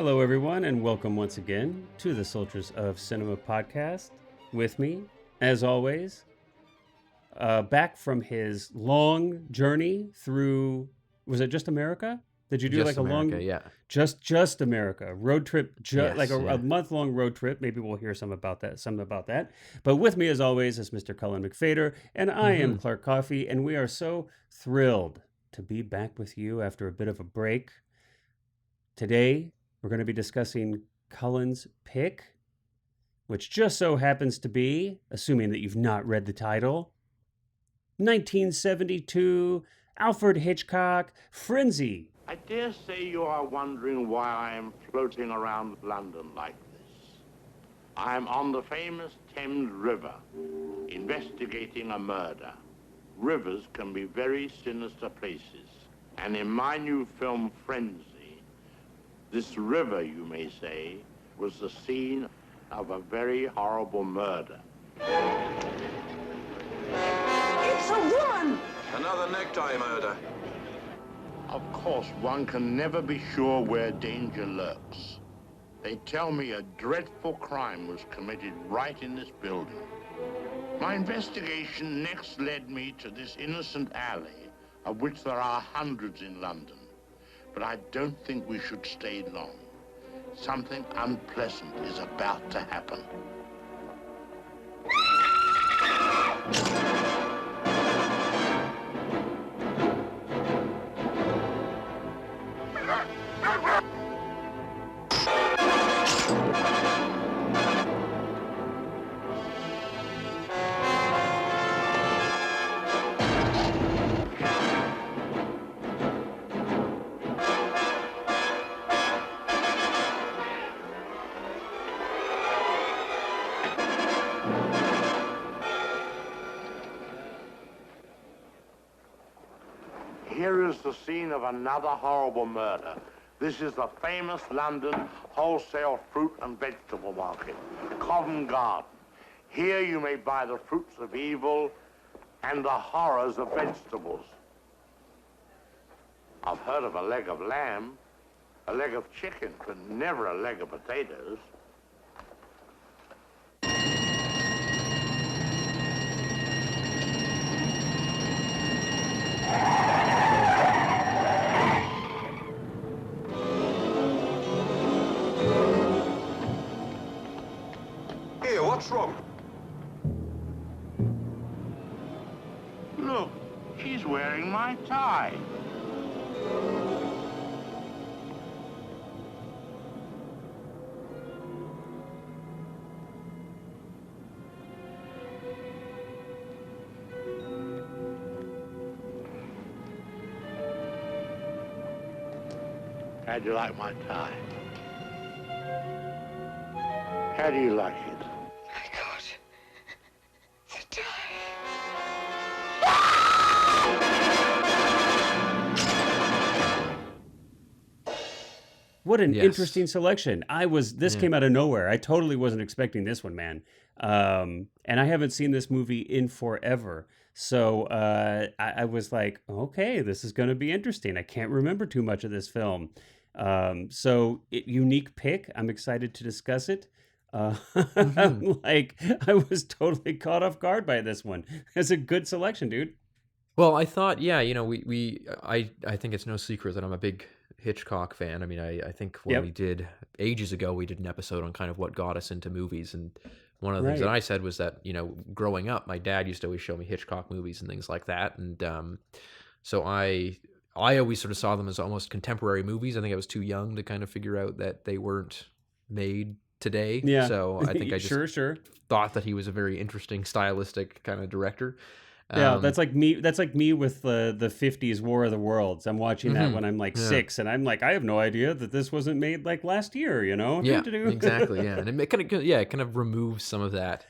Hello, everyone, and welcome once again to the Soldiers of Cinema podcast. With me, as always, back from his long journey through, was it just America? Did you do Just like a America, long, yeah. just America road trip, like Yes, a yeah. month-long road trip? Maybe we'll hear some about that. But with me, as always, is Mr. Cullen McFader, and I am hmm Clark Coffey, and we are so thrilled to be back with you after a bit of a break. Today, we're going to be discussing Cullen's pick, which just so happens to be, assuming that you've not read the title, 1972 Alfred Hitchcock Frenzy. I dare say you are wondering why I am floating around London like this. I am on the famous Thames River, investigating a murder. Rivers can be very sinister places, and in my new film, Frenzy, this river, you may say, was the scene of a very horrible murder. It's a woman! Another necktie murder. Of course, one can never be sure where danger lurks. They tell me a dreadful crime was committed right in this building. My investigation next led me to this innocent alley, of which there are hundreds in London. But I don't think we should stay long. Something unpleasant is about to happen. Here is the scene of another horrible murder. This is the famous London wholesale fruit and vegetable market, Covent Garden. Here you may buy the fruits of evil and the horrors of vegetables. I've heard of a leg of lamb, a leg of chicken, but never a leg of potatoes. Here, what's wrong? Look, she's wearing my tie. How'd you like my tie? How do you like it? I got the tie. What an Yes. interesting selection. This Yeah. came out of nowhere. I totally wasn't expecting this one, man. And I haven't seen this movie in forever. So I was like, okay, this is going to be interesting. I can't remember too much of this film. Unique pick. I'm excited to discuss it. hmm I was totally caught off guard by this one. It's a good selection, dude. Well, I thought, yeah, I think it's no secret that I'm a big Hitchcock fan. I mean, I think when Yep. we did ages ago, we did an episode on kind of what got us into movies, and one of the things that Right. I said was that growing up, my dad used to always show me Hitchcock movies and things like that, and so I always sort of saw them as almost contemporary movies. I think I was too young to kind of figure out that they weren't made today. Yeah. So I think I just Sure. thought that he was a very interesting stylistic kind of director. Yeah, Um, that's like me. That's like me with the '50s War of the Worlds. I'm watching that mhm, when I'm like yeah. 6, and I'm like, I have no idea that this wasn't made like last year. Yeah, Doo-doo-doo. exactly. Yeah, and it kind of removes some of that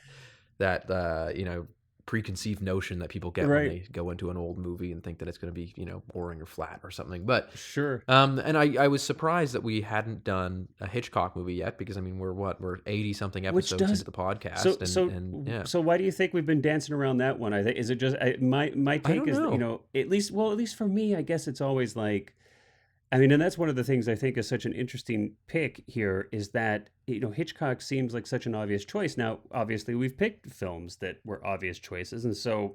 preconceived notion that people get when Right. they go into an old movie and think that it's going to be, boring or flat or something. But Sure. and I was surprised that we hadn't done a Hitchcock movie yet, because I mean we're 80 something Which episodes does into the podcast, so yeah. so why do you think we've been dancing around that one? I think is it just my I take don't is that, know. at least for me, I guess it's always like I mean, and that's one of the things I think is such an interesting pick here is that, Hitchcock seems like such an obvious choice. Now, obviously, we've picked films that were obvious choices. And so,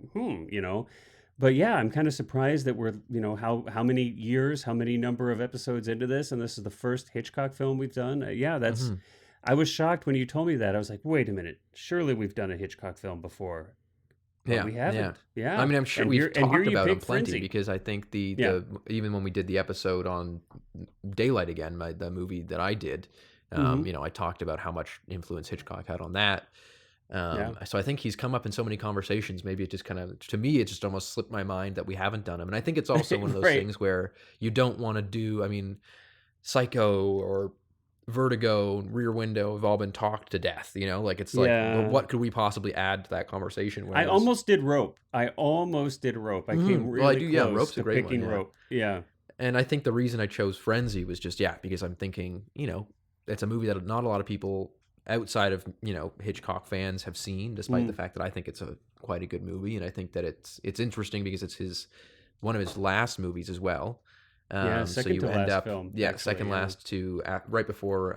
but yeah, I'm kind of surprised that we're, how many years, how many number of episodes into this, and this is the first Hitchcock film we've done. Yeah, that's, Mhm. I was shocked when you told me that. I was like, wait a minute, surely we've done a Hitchcock film before, but Yeah, we yeah. haven't. I Yeah. mean, I'm sure And we've here talked you about them picked plenty Frenzy. because I think Yeah. the even when we did the episode on Daylight Again, the movie that I did, Hmm. I talked about how much influence Hitchcock had on that. Yeah. So I think he's come up in so many conversations. Maybe it just kind of, to me, it just almost slipped my mind that we haven't done him. And I think it's also one of those Right. things where you don't want to do. I mean, Psycho or Vertigo and Rear Window have all been talked to death. Like it's like, well, Yeah. what could we possibly add to that conversation? I Whereas, almost did Rope. I almost did Rope. I came well, I really do. Yeah, close Rope's a to great one. picking Yeah. Rope. Yeah. And I think the reason I chose Frenzy was just, yeah, because I'm thinking, it's a movie that not a lot of people outside of, Hitchcock fans have seen, despite the Mm. fact that I think it's a quite a good movie. And I think that it's interesting because it's one of his last movies as well. Yeah. So Second you to end last up, film, yeah, actually. second Yeah. last to right before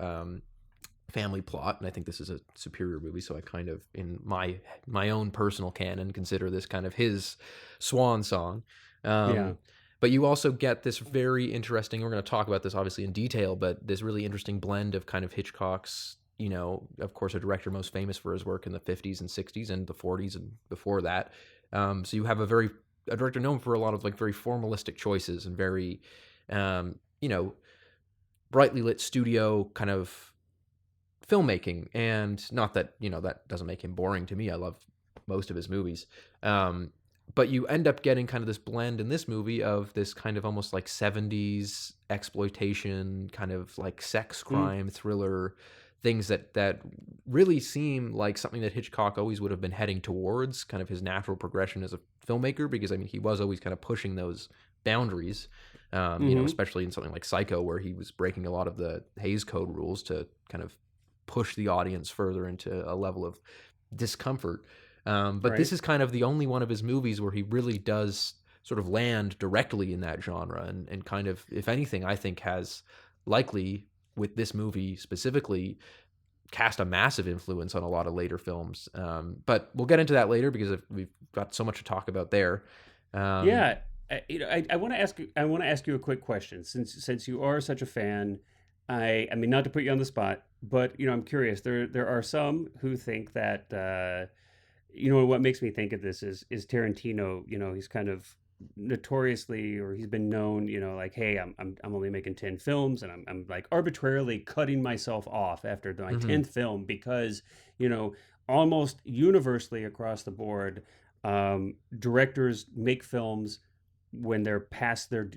Family Plot, and I think this is a superior movie. So I kind of, in my own personal canon, consider this kind of his swan song. Yeah. Um, but you also get this very interesting. We're going to talk about this obviously in detail, but this really interesting blend of kind of Hitchcock's. Of course, a director most famous for his work in the 50s and 60s and the 40s and before that. So you have a director known for a lot of like very formalistic choices and very, um, you know, brightly lit studio kind of filmmaking. And not that that doesn't make him boring to me. I love most of his movies. But you end up getting kind of this blend in this movie of this kind of almost like 70s exploitation, kind of like sex Mm. crime thriller, things that really seem like something that Hitchcock always would have been heading towards, kind of his natural progression as a filmmaker, because I mean he was always kind of pushing those boundaries. Hmm. Especially in something like Psycho, where he was breaking a lot of the Hays Code rules to kind of push the audience further into a level of discomfort. But Right. this is kind of the only one of his movies where he really does sort of land directly in that genre, and kind of, if anything, I think has likely, with this movie specifically, cast a massive influence on a lot of later films. But we'll get into that later because we've got so much to talk about there. Um, Yeah. I want to ask you. I want to ask you a quick question, since you are such a fan. I mean, not to put you on the spot, but I'm curious. There are some who think that what makes me think of this is Tarantino. He's kind of notoriously, or he's been known, like, hey, I'm only making 10 films, and I'm like arbitrarily cutting myself off after my mhm, 10th film because, almost universally across the board, directors make films when they're past their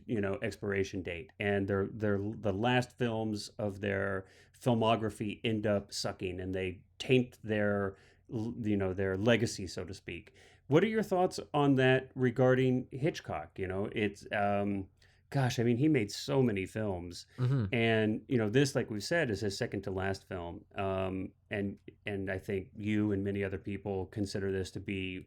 expiration date, and they're the last films of their filmography end up sucking, and they taint their legacy, so to speak. What are your thoughts on that regarding Hitchcock? It's gosh, I mean, he made so many films, mhm, and this, like we said, is his second to last film. And I think you and many other people consider this to be,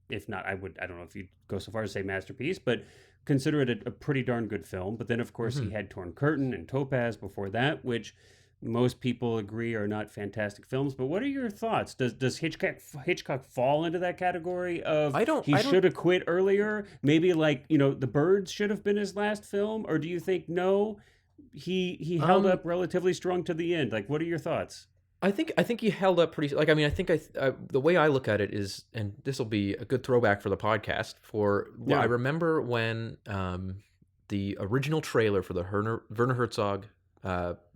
if not, I don't know if you'd go so far as to say masterpiece, but consider it a pretty darn good film. But then, of course, he mhm. had Torn Curtain and Topaz before that, which most people agree are not fantastic films. But what are your thoughts? Does Hitchcock fall into that category of I don't. he I don't. should have quit earlier? Maybe like The Birds should have been his last film, or do you think no? He held Um, up relatively strong to the end. Like, what are your thoughts? I think he held up pretty. Like, I mean, I think the way I look at it is, and this will be a good throwback for the podcast. I Yeah. remember when the original trailer for the Werner Herzog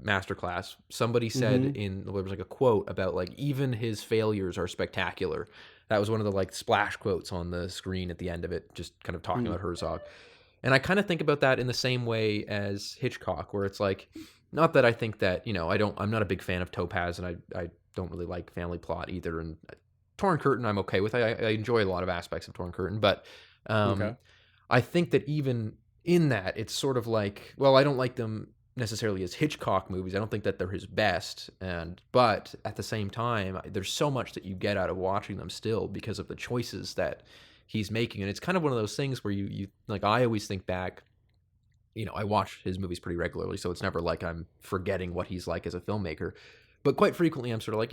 masterclass, somebody said, Mm-hmm. there was like a quote about like even his failures are spectacular. That was one of the like splash quotes on the screen at the end of it, just kind of talking Mm. about Herzog. And I kind of think about that in the same way as Hitchcock, where it's like, not that I think that, I'm not a big fan of Topaz, and I don't really like Family Plot either. And Torn Curtain, I'm okay with. I enjoy a lot of aspects of Torn Curtain, but Okay. um, I think that even in that, it's sort of like, well, I don't like them necessarily as Hitchcock movies. I don't think that they're his best, but at the same time, there's so much that you get out of watching them still because of the choices that he's making. And it's kind of one of those things where you like, I always think back I watch his movies pretty regularly, so it's never like I'm forgetting what he's like as a filmmaker. But quite frequently, I'm sort of like,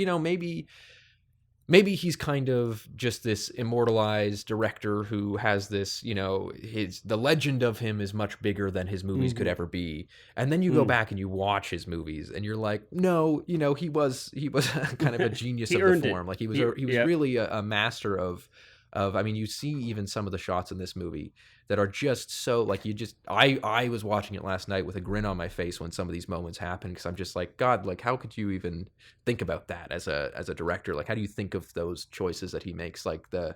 maybe he's kind of just this immortalized director who has this, the legend of him is much bigger than his movies could ever be. And then you go back and you watch his movies and you're like, no, he was kind of a genius He of the earned it. form. Like he was Yep. really a master of, I mean, you see even some of the shots in this movie that are just so like I was watching it last night with a grin on my face when some of these moments happen, because I'm just like, God, like how could you even think about that as a director? Like how do you think of those choices that he makes, like the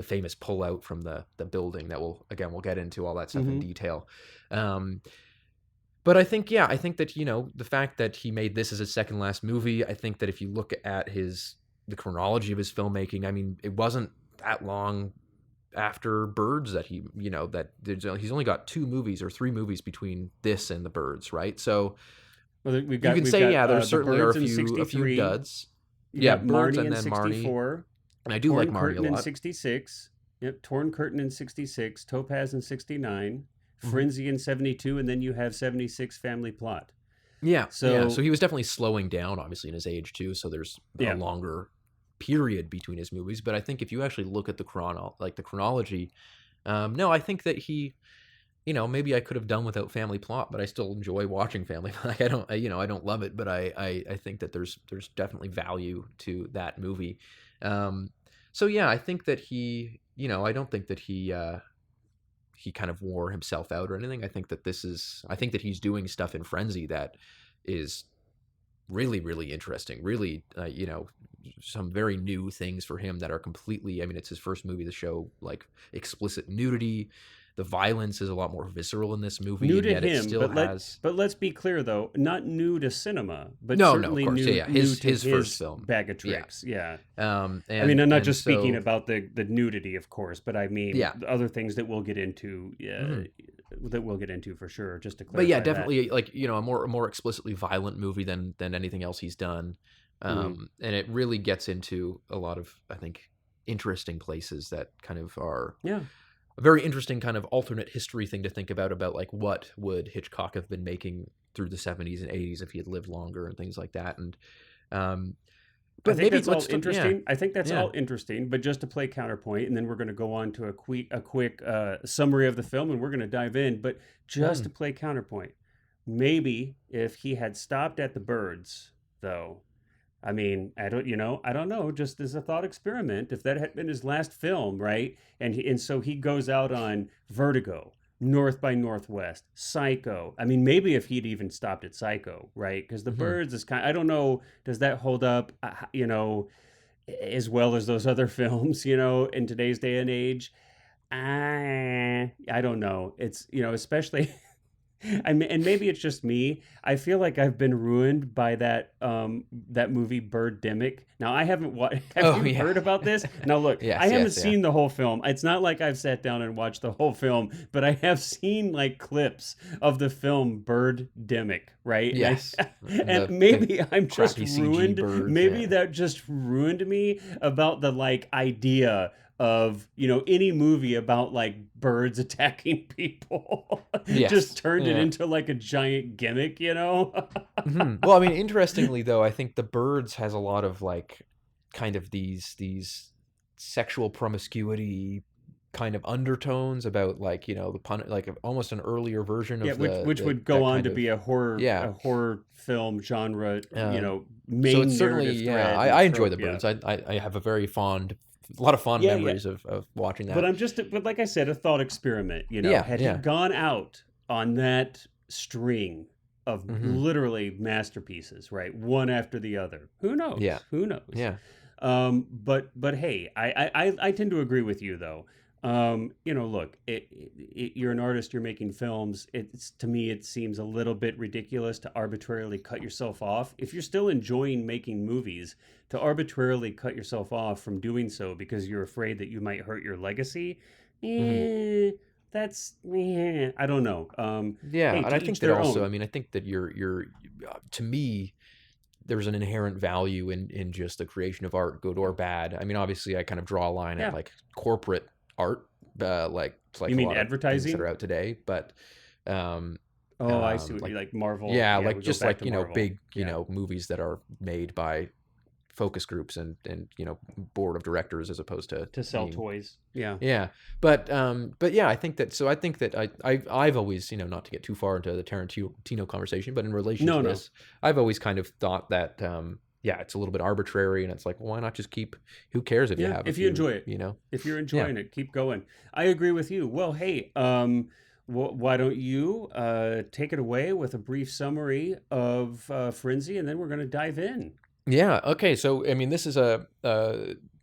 famous pull out from the building that we'll get into all that stuff in detail. But I think that the fact that he made this as his second last movie, I think that if you look at the chronology of his filmmaking, I mean, it wasn't that long after Birds that he's only got 2 movies or 3 movies between this and the Birds, right? So Well, you can say, there certainly are a few duds. You got Birds Marnie and in then Marnie. 64. And I do like Marnie Curtain a lot. in 66. Yep, Torn Curtain in 66. Topaz in 69. Frenzy in 72. And then you have 76 Family Plot. So he was definitely slowing down, obviously, in his age, too. So there's a longer period between his movies. But I think if you actually look at the chronology, no, I think that he, maybe I could have done without Family Plot, but I still enjoy watching Family Plot. I don't love it, but I think that there's definitely value to that movie. So yeah, I think that he, I don't think that he kind of wore himself out or anything. I think that he's doing stuff in Frenzy that is really, really interesting, really, some very new things for him that are completely, I mean, it's his first movie to show like explicit nudity. The violence is a lot more visceral in this movie. New and to yet him, it still but let's be clear though, not new to cinema, but no, certainly of course, new, his new to first film, bag of tricks. Yeah. And, I mean, I'm not just so, speaking about the nudity, of course, but I mean the other things that we'll get into. That we'll get into for sure. Just to clarify. But yeah, definitely like a more explicitly violent movie than anything else he's done. And it really gets into a lot of, I think, interesting places that kind of are a very interesting kind of alternate history thing to think about like what would Hitchcock have been making through the 70s and 80s if he had lived longer and things like that. And but I think that's all interesting. Yeah. I think that's all interesting. But just to play counterpoint, and then we're going to go on to a quick summary of the film, and we're going to dive in. But just to play counterpoint, maybe if he had stopped at the Birds, though, I mean, I don't know. Just as a thought experiment, if that had been his last film, right? And so he goes out on Vertigo, North by Northwest, Psycho. I mean, maybe if he'd even stopped at Psycho, right? Because the Birds is I don't know, does that hold up, as well as those other films, in today's day and age? I don't know. It's, especially. I mean, and maybe it's just me. I feel like I've been ruined by that movie Birdemic. Now I haven't watched. Have you heard about this? Now look, I haven't seen the whole film. It's not like I've sat down and watched the whole film, but I have seen like clips of the film Birdemic, right? Yes. And maybe I'm just ruined. Birds, maybe that just ruined me about the like idea of any movie about like birds attacking people. Just turned it into like a giant gimmick. Well, I mean, interestingly though, I think the Birds has a lot of like kind of these sexual promiscuity kind of undertones about like like almost an earlier version of which would go on to be a horror film genre. Main so it's certainly I enjoy the Birds. I have a lot of fond memories of watching that. But like I said, a thought experiment. Had he gone out on that string of literally masterpieces, right, one after the other, who knows? Who knows? But hey, I tend to agree with you though. Look, you're an artist, you're making films. To me, it seems a little bit ridiculous to arbitrarily cut yourself off. If you're still enjoying making movies, to arbitrarily cut yourself off from doing so because you're afraid that you might hurt your legacy, that's, I don't know. And I think that also, I mean, I think that you're to me, there's an inherent value in just the creation of art, good or bad. I mean, obviously, I kind of draw a line at like corporate art, like you mean a lot advertising of things that are out today, but Oh, I see what Like you like. Marvel. yeah, Yeah, like we go just back like to Marvel. big Yeah. movies that are made by focus groups and board of directors as opposed to To sell being toys. Yeah. yeah. But yeah, I think that I've always, not to get too far into the Tarantino conversation, but in relation No, to no. this, I've always kind of thought that yeah, it's a little bit arbitrary, and it's like, well, why not just keep, who cares if you Yeah. have a If you few, enjoy it. If you're yeah. enjoying it, keep going. I agree with you. Well, hey, why don't you take it away with a brief summary of Frenzy, and then we're going to dive in. Yeah. Okay. So, I mean, this is a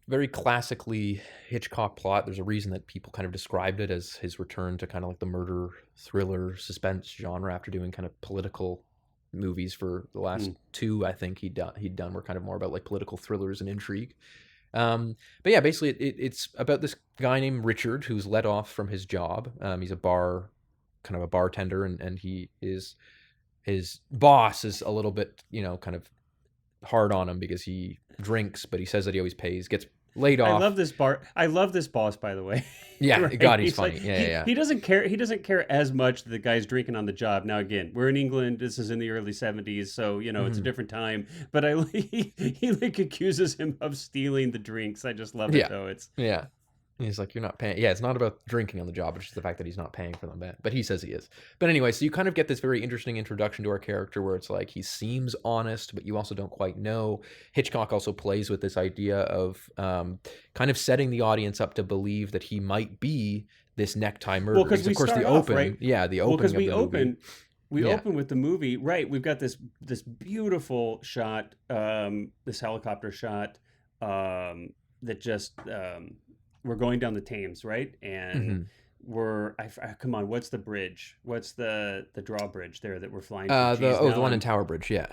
very classically Hitchcock plot. There's a reason that people kind of described it as his return to kind of like the murder thriller suspense genre after doing kind of political movies for the last Mm. two. I think he'd done were kind of more about like political thrillers and intrigue. But yeah, basically, it's about this guy named Richard who's let off from his job. He's kind of a bartender, and his boss is a little bit, kind of hard on him because he drinks, but he says that he always pays, gets laid I love off. this bar. I love this boss, by the way. Yeah, Right? God, he's He's like funny. Yeah. he doesn't care. He doesn't care as much that the guy's drinking on the job. Now, again, we're in England. This is in the early '70s, so it's a Mhm. different time. But he like accuses him of stealing the drinks. I just love it Yeah, though. It's yeah. He's like, you're not paying. Yeah, it's not about drinking on the job. It's just the fact that he's not paying for them. But he says he is. But anyway, so you kind of get this very interesting introduction to our character where it's like he seems honest, but you also don't quite know. Hitchcock also plays with this idea of kind of setting the audience up to believe that he might be this necktie well murderer. because Because we of course the start off open, right. yeah, the Well, opening because of the movie, we yeah. open with the movie, right? We've got this beautiful shot, this helicopter shot, that just we're going down the Thames, right? And hmm come on, what's the bridge? What's the drawbridge there that we're flying to? Geez, the now one in I'm Tower Bridge, yeah,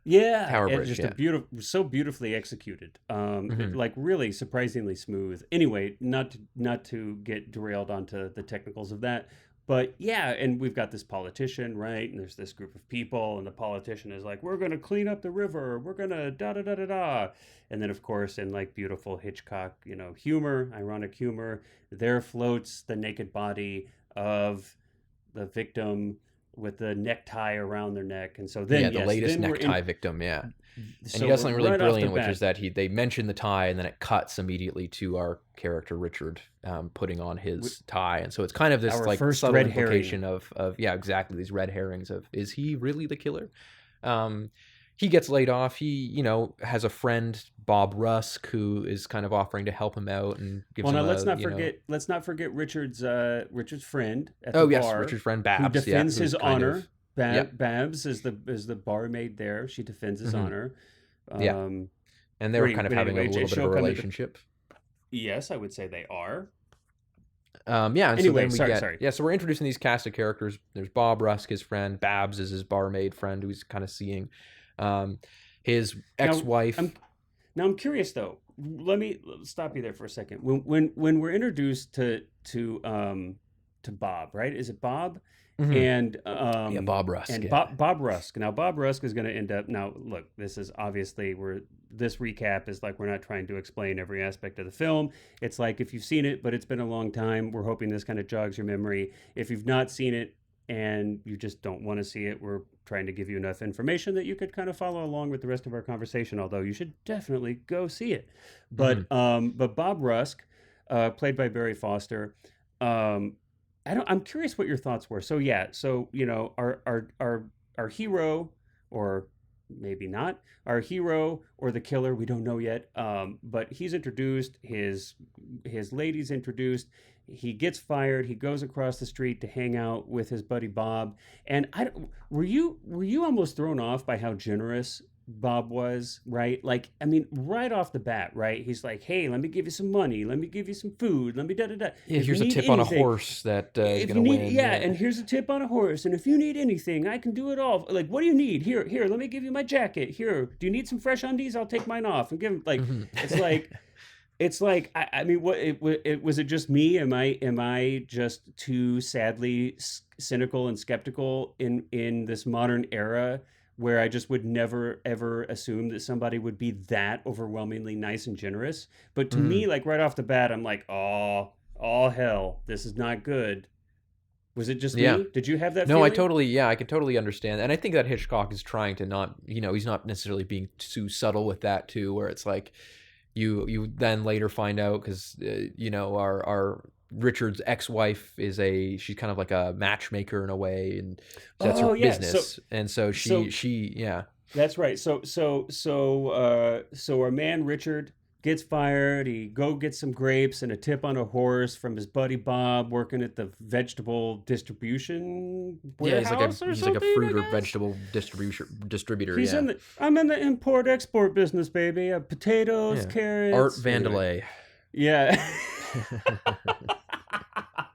yeah, Tower it's Bridge, just a yeah. beautiful, so beautifully executed. hmm Like really surprisingly smooth. Anyway, not to get derailed onto the technicals of that, but yeah, and we've got this politician, right? And there's this group of people, and the politician is like, "We're gonna clean up the river. We're gonna da da da da da," and then of course, in like beautiful Hitchcock, humor, ironic humor, there floats the naked body of the victim with the necktie around their neck, and so Yeah, then the yes, latest then we're in. necktie victim, yeah. And he So does we're something really right off the brilliant, which is bat. that they mention the tie, and then it cuts immediately to our character Richard putting on w- his tie, and so it's kind of this Our like first subtle red herring. implication of yeah, exactly, these red herrings of, is he really the killer? Um, he gets laid off. He has a friend, Bob Rusk, who is kind of offering to help him out and gives Well, him now a let's not forget Richard's friend at the oh yes, bar Richard's friend who Babs, yeah, defends who's his kind of honor. yep, Babs is the barmaid there. She defends his hmm honor. yeah, Um, and they were kind of but having a anyway, little bit of she'll a come into. relationship. Yes, I would say they are. Yeah, and so Anyway, then we sorry, get sorry. yeah, so we're introducing these cast of characters. There's Bob Rusk, his friend. Babs is his barmaid friend, who's kind of seeing. Um, his Now, ex-wife. I'm Now I'm curious though. Let me stop you there for a second. When we're introduced to Bob, right? Is it Bob? Mhm. And Yeah, Bob Rusk. Yeah. Bob Rusk. Now Bob Rusk is going to end up. Now look, this is obviously where this recap is like we're not trying to explain every aspect of the film. It's like if you've seen it, but it's been a long time. We're hoping this kind of jogs your memory. If you've not seen it and you just don't want to see it, we're trying to give you enough information that you could kind of follow along with the rest of our conversation. Although you should definitely go see it. Mhm. But Bob Rusk, played by Barry Foster. Um, I'm curious what your thoughts were. So yeah, so our hero, or maybe not our hero, or the killer, we don't know yet. But he's introduced. His lady's introduced. He gets fired. He goes across the street to hang out with his buddy Bob. And were you almost thrown off by how generous Bob was, right? Like, I mean, right off the bat, right? He's like, "Hey, let me give you some money. Let me give you some food. Let me da da da. Yeah, If you here's a need tip on a anything, horse that is if gonna you need, win. yeah, Yeah. and here's a tip on a horse. And if you need anything, I can do it all. Like, what do you need? Here, let me give you my jacket. Here, do you need some fresh undies? I'll take mine off and give him like, Mhm. it's like, I mean, was it just me? Am I just too sadly cynical and skeptical in this modern era where I just would never ever assume that somebody would be that overwhelmingly nice and generous? But to Mhm. me, like right off the bat, I'm like, oh hell, this is not good. Was it just Yeah. me? Did you have that No, feeling? I could totally understand. And I think that Hitchcock is trying to not, he's not necessarily being too subtle with that too, where it's like you then later find out because, our Richard's ex-wife she's kind of like a matchmaker in a way, and that's her Oh yeah. So business. And so so yeah. that's right. So our man Richard gets fired. He go get some grapes and a tip on a horse from his buddy Bob, working at the vegetable distribution Yeah, warehouse or he's like a something. I fruit or guess vegetable distributor, he's yeah. in the. I'm in the import export business, baby. Potatoes, Yeah. Art carrots. Anyway, Vandelay. yeah.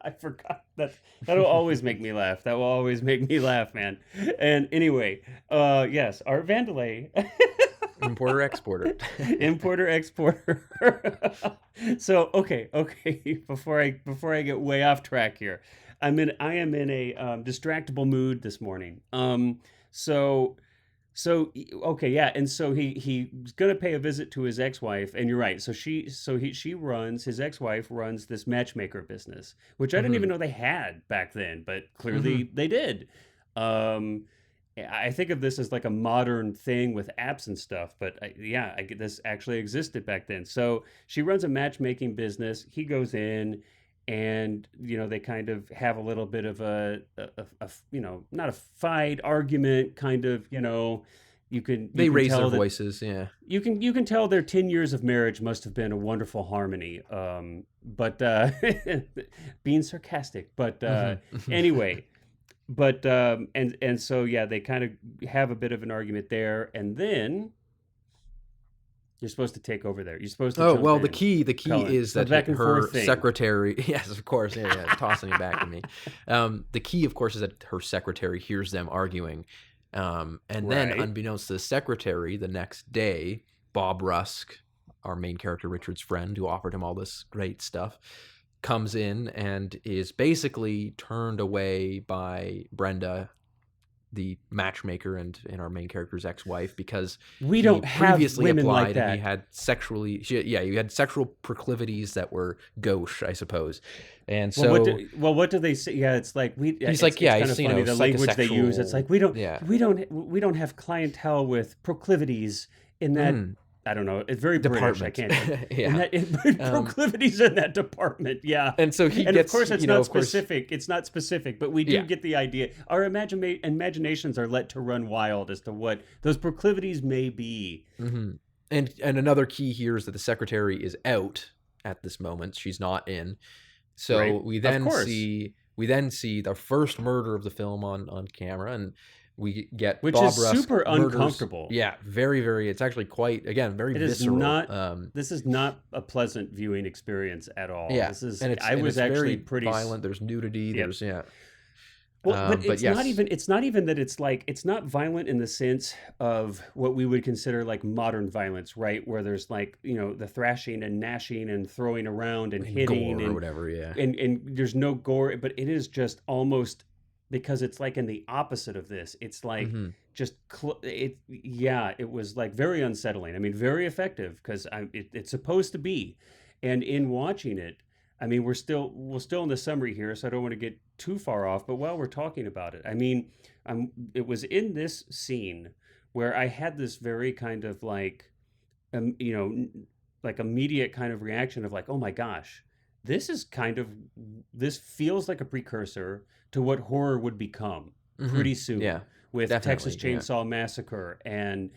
I forgot that. That'll always make me laugh. That will always make me laugh, man. And anyway, yes, Art Vandelay, Importer exporter. importer exporter. Okay. Before I get way off track here, I am in a distractible mood this morning. So okay, yeah, and so he's gonna pay a visit to his ex-wife, and you're right. She runs his ex-wife runs this matchmaker business, which I didn't Hmm. even know they had back then, but Hmm. clearly they did. Um, I think of this as like a modern thing with apps and stuff, but yeah, I get this actually existed back then. So she runs a matchmaking business. He goes in, and they kind of have a little bit of not a fight, argument, kind of. You They can raise their tell that voices, yeah. you can tell their 10 years of marriage must have been a wonderful harmony. But being sarcastic, but Hmm. anyway. But and so yeah, they kind of have a bit of an argument there, and then you're supposed to take over there. You're supposed to Oh, jump well, the in, key Cullen. is It's the that back and forth her thing. secretary, yes, of course, yeah, tossing it back to me. The key, of course, is that her secretary hears them arguing. And then, Right. unbeknownst to the secretary, the next day, Bob Rusk, our main character, Richard's friend, who offered him all this great stuff, comes in and is basically turned away by Brenda, the matchmaker and our main character's ex-wife, because We he don't have previously women like applied and he that. had you had sexual proclivities that were gauche, I suppose. And so What do they say? Yeah, it's like he's it's like, yeah, kind of he's, funny the language they use. It's psychosexual, like we don't yeah. we don't we don't have clientele with proclivities in that. Mm, I don't know. It's very British. I department. can't. In Yeah. Um, proclivities in that department. Yeah. and so he And of gets, course, it's not of course, specific. It's not specific, but we do yeah. get the idea. Our imaginations are let to run wild as to what those proclivities may be. Hmm. And another key here is that the secretary is out at this moment. She's not in. So Right. Of course. we then see the first murder of the film on camera, and we get Which Bob is Rusk super murders. uncomfortable. Yeah, very, very. It's actually quite, again, very It is visceral. not. This is not a pleasant viewing experience at all. Yeah, This is. and I was it's very actually pretty. violent. There's nudity. Yep. There's, yeah. Well, but But it's not yes. even. It's not even that it's like. It's not violent in the sense of what we would consider like modern violence, right? Where there's like the thrashing and gnashing and throwing around and And hitting gore or whatever. Yeah. and there's no gore, but it is just almost because it's like in the opposite of this. It's like Hmm. just yeah, it was like very unsettling. I mean, very effective because it's supposed to be. And in watching it, I mean, we're still in the summary here, so I don't want to get too far off. But while we're talking about it, I mean, it was in this scene where I had this very kind of like um, you know, like immediate kind of reaction of like, oh my gosh, this is kind of this feels like a precursor to what horror would become Hmm. pretty soon Yeah, with Texas definitely. Yeah. Chainsaw Massacre and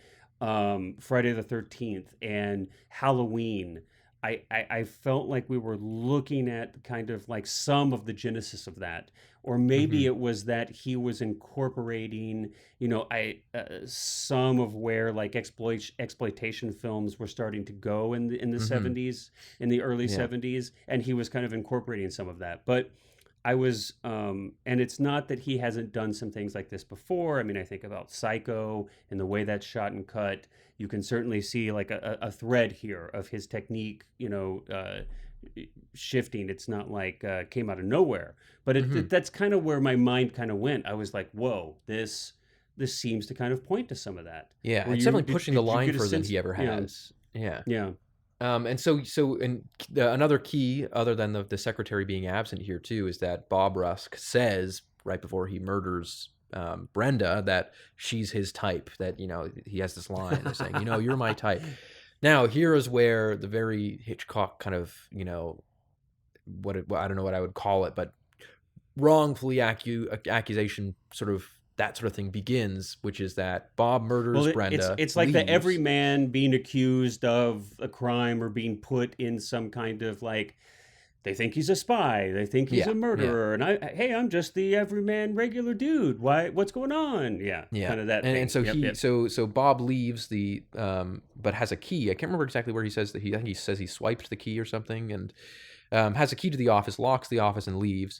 Friday the 13th and Halloween. I felt like we were looking at kind of like some of the genesis of that, or maybe Hmm. it was that he was incorporating, some of where like exploitation films were starting to go in the Hmm. 70s, in the early Yeah. 70s, and he was kind of incorporating some of that. But I was, and it's not that he hasn't done some things like this before. I mean, I think about Psycho and the way that's shot and cut. You can certainly see like a thread here of his technique, shifting. It's not like came out of nowhere, but Hmm. that's kind of where my mind kind of went. I was like, whoa, this seems to kind of point to some of that. Yeah. Where It's you definitely pushing the did you line get a further than sense? he ever Yeah, has. Yeah. yeah. Another key, other than the secretary being absent here too, is that Bob Rusk says right before he murders Brenda that she's his type. That he has this line of saying, you're my type. Now here is where the very Hitchcock kind of I don't know what I would call it, but wrongfully accusation sort of that sort of thing begins, which is that Bob murders Brenda. It's like the everyman being accused of a crime or being put in some kind of like, they think he's a spy, they think he's a murderer, and I'm just the everyman regular dude. What's going on? Kind of that thing. And so Bob leaves but has a key. I can't remember exactly where he says that I think he says he swiped the key or something, and has a key to the office, locks the office, and leaves.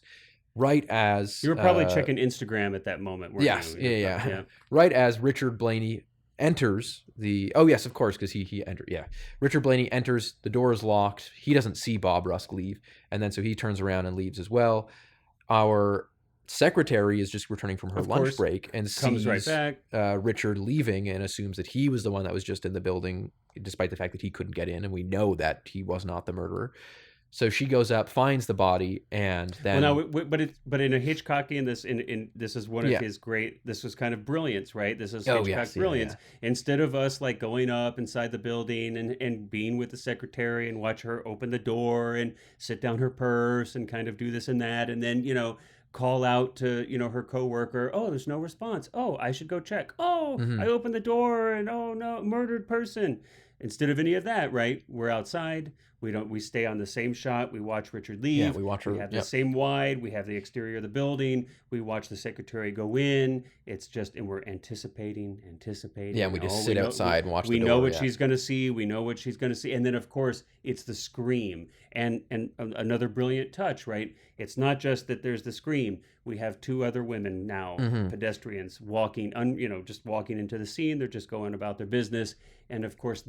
Right as you were probably checking Instagram at that moment. Yes, yeah. Right as Richard Blaney enters the. Oh yes, of course, because he entered. Yeah, Richard Blaney enters. The door is locked. He doesn't see Bob Rusk leave, and then so he turns around and leaves as well. Our secretary is just returning from her lunch break and comes sees right back. Richard leaving and assumes that he was the one that was just in the building, despite the fact that he couldn't get in, and we know that he was not the murderer. So she goes up, finds the body, and then. Well, no, but in a Hitchcockian, this is one of his great. This was kind of brilliance, right? This is Hitchcock brilliance. Yeah. Instead of us like going up inside the building and being with the secretary and watch her open the door and sit down her purse and kind of do this and that, and then call out to her coworker. Oh, there's no response. Oh, I should go check. Oh, I opened the door and oh no, murdered person. Instead of any of that, right? We're outside. We stay on the same shot. We watch Richard leave. Yeah, we watch her. We have the same wide. We have the exterior of the building. We watch the secretary go in. It's just, and we're anticipating. Yeah, we just sit outside and watch the door. We know what she's going to see. We know what she's going to see. And then, of course, it's the scream. And another brilliant touch, right? It's not just that there's the scream. We have two other women now, pedestrians, walking, just walking into the scene. They're just going about their business. And, of course,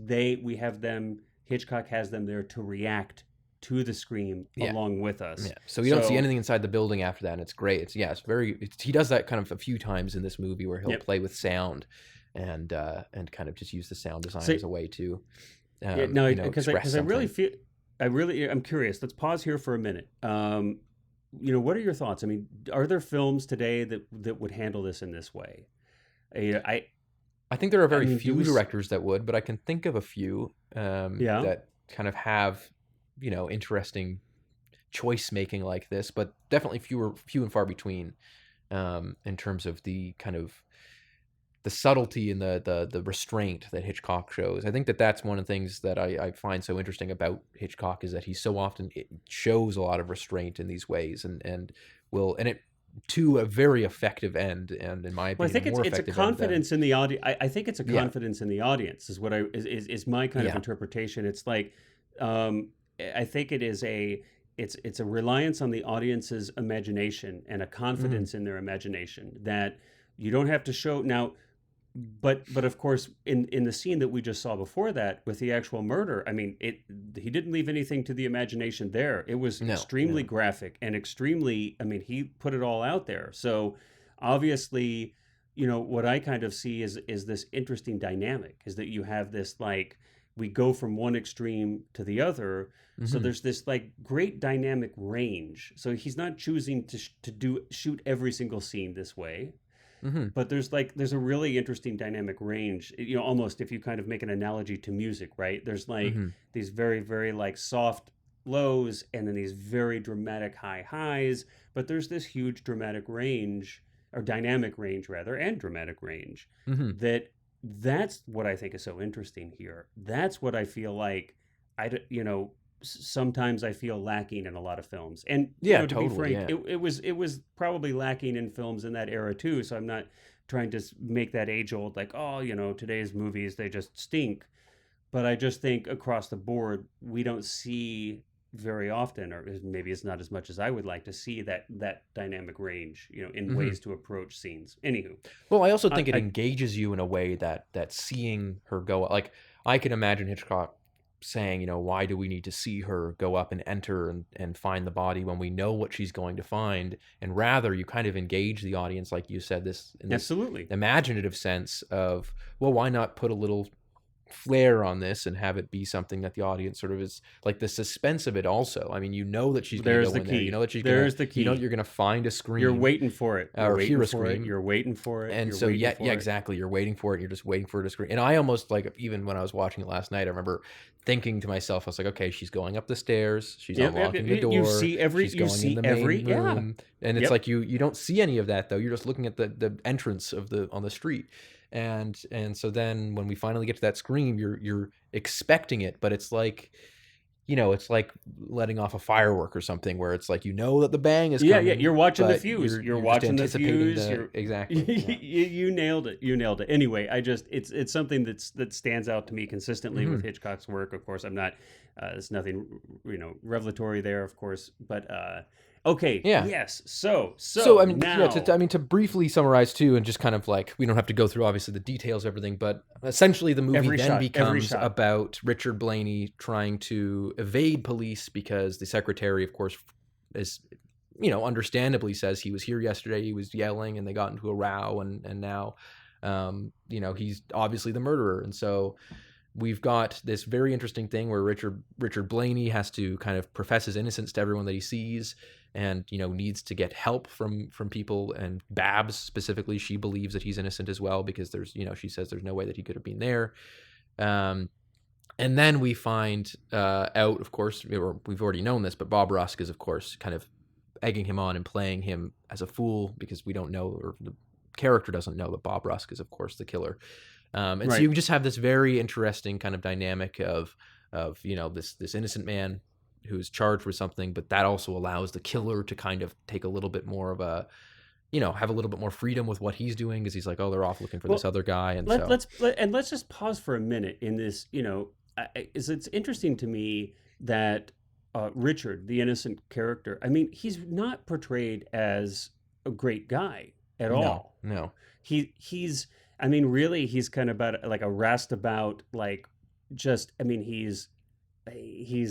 Hitchcock has them there to react to the scream along with us. Yeah. So you don't see anything inside the building after that, and it's great. He does that kind of a few times in this movie where he'll play with sound and kind of just use the sound design as a way to because I'm curious. Let's pause here for a minute. What are your thoughts? I mean, are there films today that would handle this in this way? I think there are very few directors that would, but I can think of a few that kind of have, interesting choice making like this, but definitely few and far between in terms of the kind of the subtlety and the restraint that Hitchcock shows. I think that's one of the things that I find so interesting about Hitchcock is that he so often shows a lot of restraint in these ways and it to a very effective end, and in my opinion, I think it's a confidence in the audience. I think it's a confidence in the audience is what is my kind of interpretation. It's like I think it is it's a reliance on the audience's imagination and a confidence in their imagination that you don't have to show now. But of course, in the scene that we just saw before that with the actual murder, I mean, he didn't leave anything to the imagination there. It was extremely graphic and extremely, I mean, he put it all out there. So obviously, what I kind of see is this interesting dynamic is that you have this, like, we go from one extreme to the other. So there's this like great dynamic range. So he's not choosing to shoot every single scene this way. But there's a really interesting dynamic range, almost if you kind of make an analogy to music, right? There's like these very, very like soft lows and then these very dramatic high highs, but there's this huge dramatic range or dynamic range rather, and dramatic range that's what I think is so interesting here. That's what I feel like sometimes I feel lacking in a lot of films. And to be frank, it was probably lacking in films in that era too. So I'm not trying to make that age old, like, today's movies, they just stink. But I just think across the board, we don't see very often, or maybe it's not as much as I would like to see that dynamic range, in ways to approach scenes. Anywho. Well, I also think it engages you in a way that seeing her go, like I can imagine Hitchcock saying, why do we need to see her go up and enter and find the body when we know what she's going to find? And rather, you kind of engage the audience, like you said, in this absolutely imaginative sense of, well, why not put a little flair on this and have it be something that the audience sort of is like the suspense of it also. I mean, you know that she's going to There's go the in there. key. You know that she's There's going the to, you know key. that you're going to find a scream. You're waiting for it. You're Or waiting hear a for it. scream. You're waiting for it. And You're so, waiting yeah, for yeah, it. exactly. You're waiting for it. You're just waiting for it to scream. And I almost like, even when I was watching it last night, I remember thinking to myself, I was like, okay, she's going up the stairs. She's unlocking the door. You see every. She's You going see in the every. main room. And it's Yep. like you don't see any of that though. You're just looking at the entrance of on the street. And so then when we finally get to that scream, you're expecting it, but it's like, you know, it's like letting off a firework or something where it's like, you know, that the bang is coming. Yeah, you're watching the but fuse. You're just watching the anticipating fuse. exactly. Yeah. You nailed it. You nailed it. Anyway, it's something that stands out to me consistently with Hitchcock's work. Of course, I'm not. There's nothing, revelatory there, of course. But okay. Yeah. Yes. So I mean, now, yeah, to briefly summarize too, and just kind of like, we don't have to go through obviously the details of everything, but essentially the movie Every then shot, every becomes shot. about Richard Blaney trying to evade police because the secretary, of course, is, understandably says he was here yesterday, he was yelling, and they got into a row, and now, he's obviously the murderer, and so we've got this very interesting thing where Richard Blaney has to kind of profess his innocence to everyone that he sees, and needs to get help from people. And Babs specifically, she believes that he's innocent as well, because there's she says there's no way that he could have been there. And then we find out, of course, we've already known this, but Bob Rusk is of course kind of egging him on and playing him as a fool, because we don't know, or the character doesn't know, that Bob Rusk is of course the killer. And Right. so you just have this very interesting kind of dynamic of this innocent man who's charged with something, but that also allows the killer to kind of take a little bit more of a, have a little bit more freedom with what he's doing, because he's like, oh, they're off looking for this other guy, and let's just pause for a minute in this. It's interesting to me that Richard, the innocent character, I mean, he's not portrayed as a great guy at all. No. He's I mean, really, he's kind of about like a roustabout, like just, I mean, he's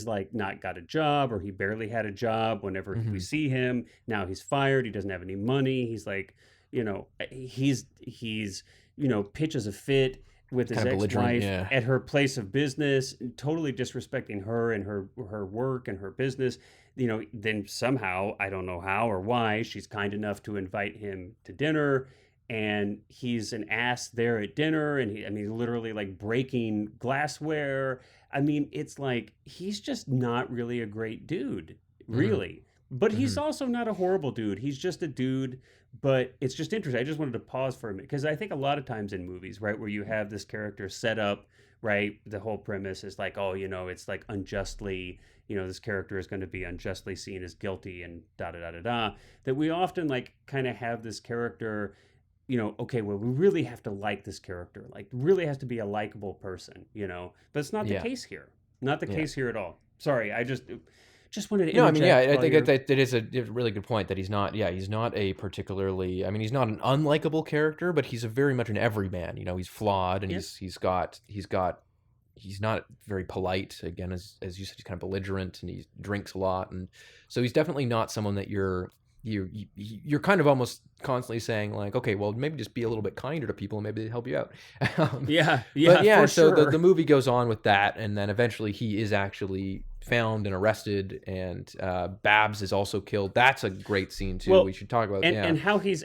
like not got a job, or he barely had a job whenever we see him. Now he's fired. He doesn't have any money. He's like, he's pitches a fit with his Kind of belligerent, ex-wife at her place of business, totally disrespecting her and her work and her business. Then somehow, I don't know how or why, she's kind enough to invite him to dinner, and he's an ass there at dinner, and he's literally like breaking glassware. I mean, it's like, he's just not really a great dude, really. But he's also not a horrible dude. He's just a dude. But it's just interesting. I just wanted to pause for a minute, because I think a lot of times in movies, right, where you have this character set up, right, the whole premise is like, oh, it's like unjustly, this character is going to be unjustly seen as guilty, and da da da da da. That we often like kind of have this character, okay, well, we really have to like this character, like really has to be a likable person, but it's not the case here. Not the case here at all. Sorry, I just wanted to interject. No, I mean, yeah, I think that is a really good point, that he's not a particularly, I mean, he's not an unlikable character, but he's very much an everyman. He's flawed, and he's not very polite. Again, as you said, he's kind of belligerent, and he drinks a lot, and so he's definitely not someone that you're kind of almost constantly saying like, okay, well, maybe just be a little bit kinder to people, and maybe they help you out. But yeah, so sure. the movie goes on with that, and then eventually he is actually found and arrested, and Babs is also killed. That's a greght scene too. Well, we should talk about and how he's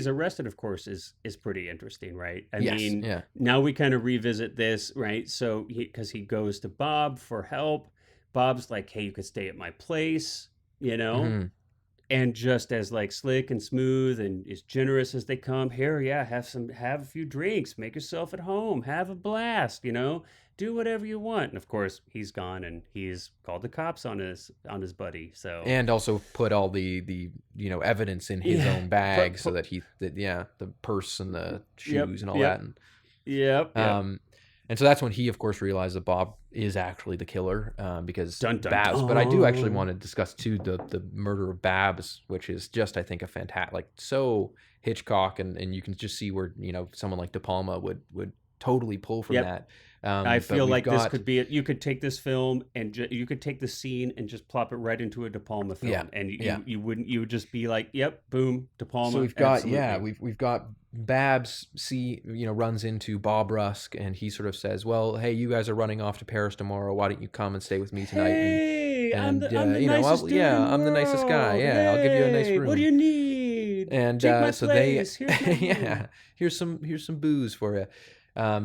arrested, of course, is pretty interesting, right? I mean, yeah. Now we kind of revisit this, right? So because he goes to Bob for help. Bob's like, hey, you could stay at my place, and just as like slick and smooth and as generous as they come. Here, yeah, have a few drinks, make yourself at home, have a blast, do whatever you want. And of course, he's gone, and he's called the cops on his buddy. So, and also put all the evidence in his own bag, so that the purse and the shoes and all that. And, and so that's when he, of course, realized that Bob is actually the killer, because Babs. But I do actually want to discuss too the murder of Babs, which is just, I think, a fantastic, like, so Hitchcock, and you can just see where someone like De Palma would totally pull from that. I But feel we've like this got could be you could take this film and you could take the scene and just plop it right into a De Palma yeah, film, and yeah. you would just be like, yep, boom, De So Palma, we've got absolutely. we've got Babs runs into Bob Rusk, and he sort of says, well, hey, you guys are running off to Paris tomorrow, why don't you come and stay with me tonight? Hey, I'm the Well, nicest dude in yeah, the I'm the nicest guy, world. yeah, I'll give you a nice Hey, what do room. you need? And Take my so they place. Here's my room. yeah, here's some booze for you.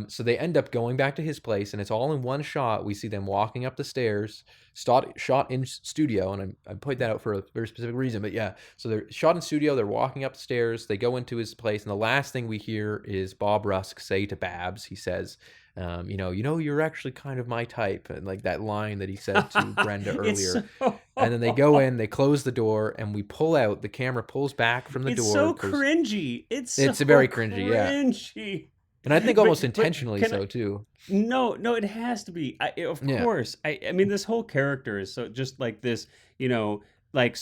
So they end up going back to his place, and it's all in one shot. We see them walking up the stairs, shot in studio, and I put that out for a very specific reason. But yeah, so they're shot in studio. They're walking up the stairs. They go into his place, and the last thing we hear is Bob Rusk say to Babs, he says, you're actually kind of my type," and like that line that he said to Brenda It's earlier. so And then they go in, they close the door, and we pull out. The camera pulls back from the it's door. so cringy. It's so It's very cringy, yeah. cringy. And I think almost But intentionally can so too. no, it has to be. Of Yeah. course. I mean, this whole character is so just like this, like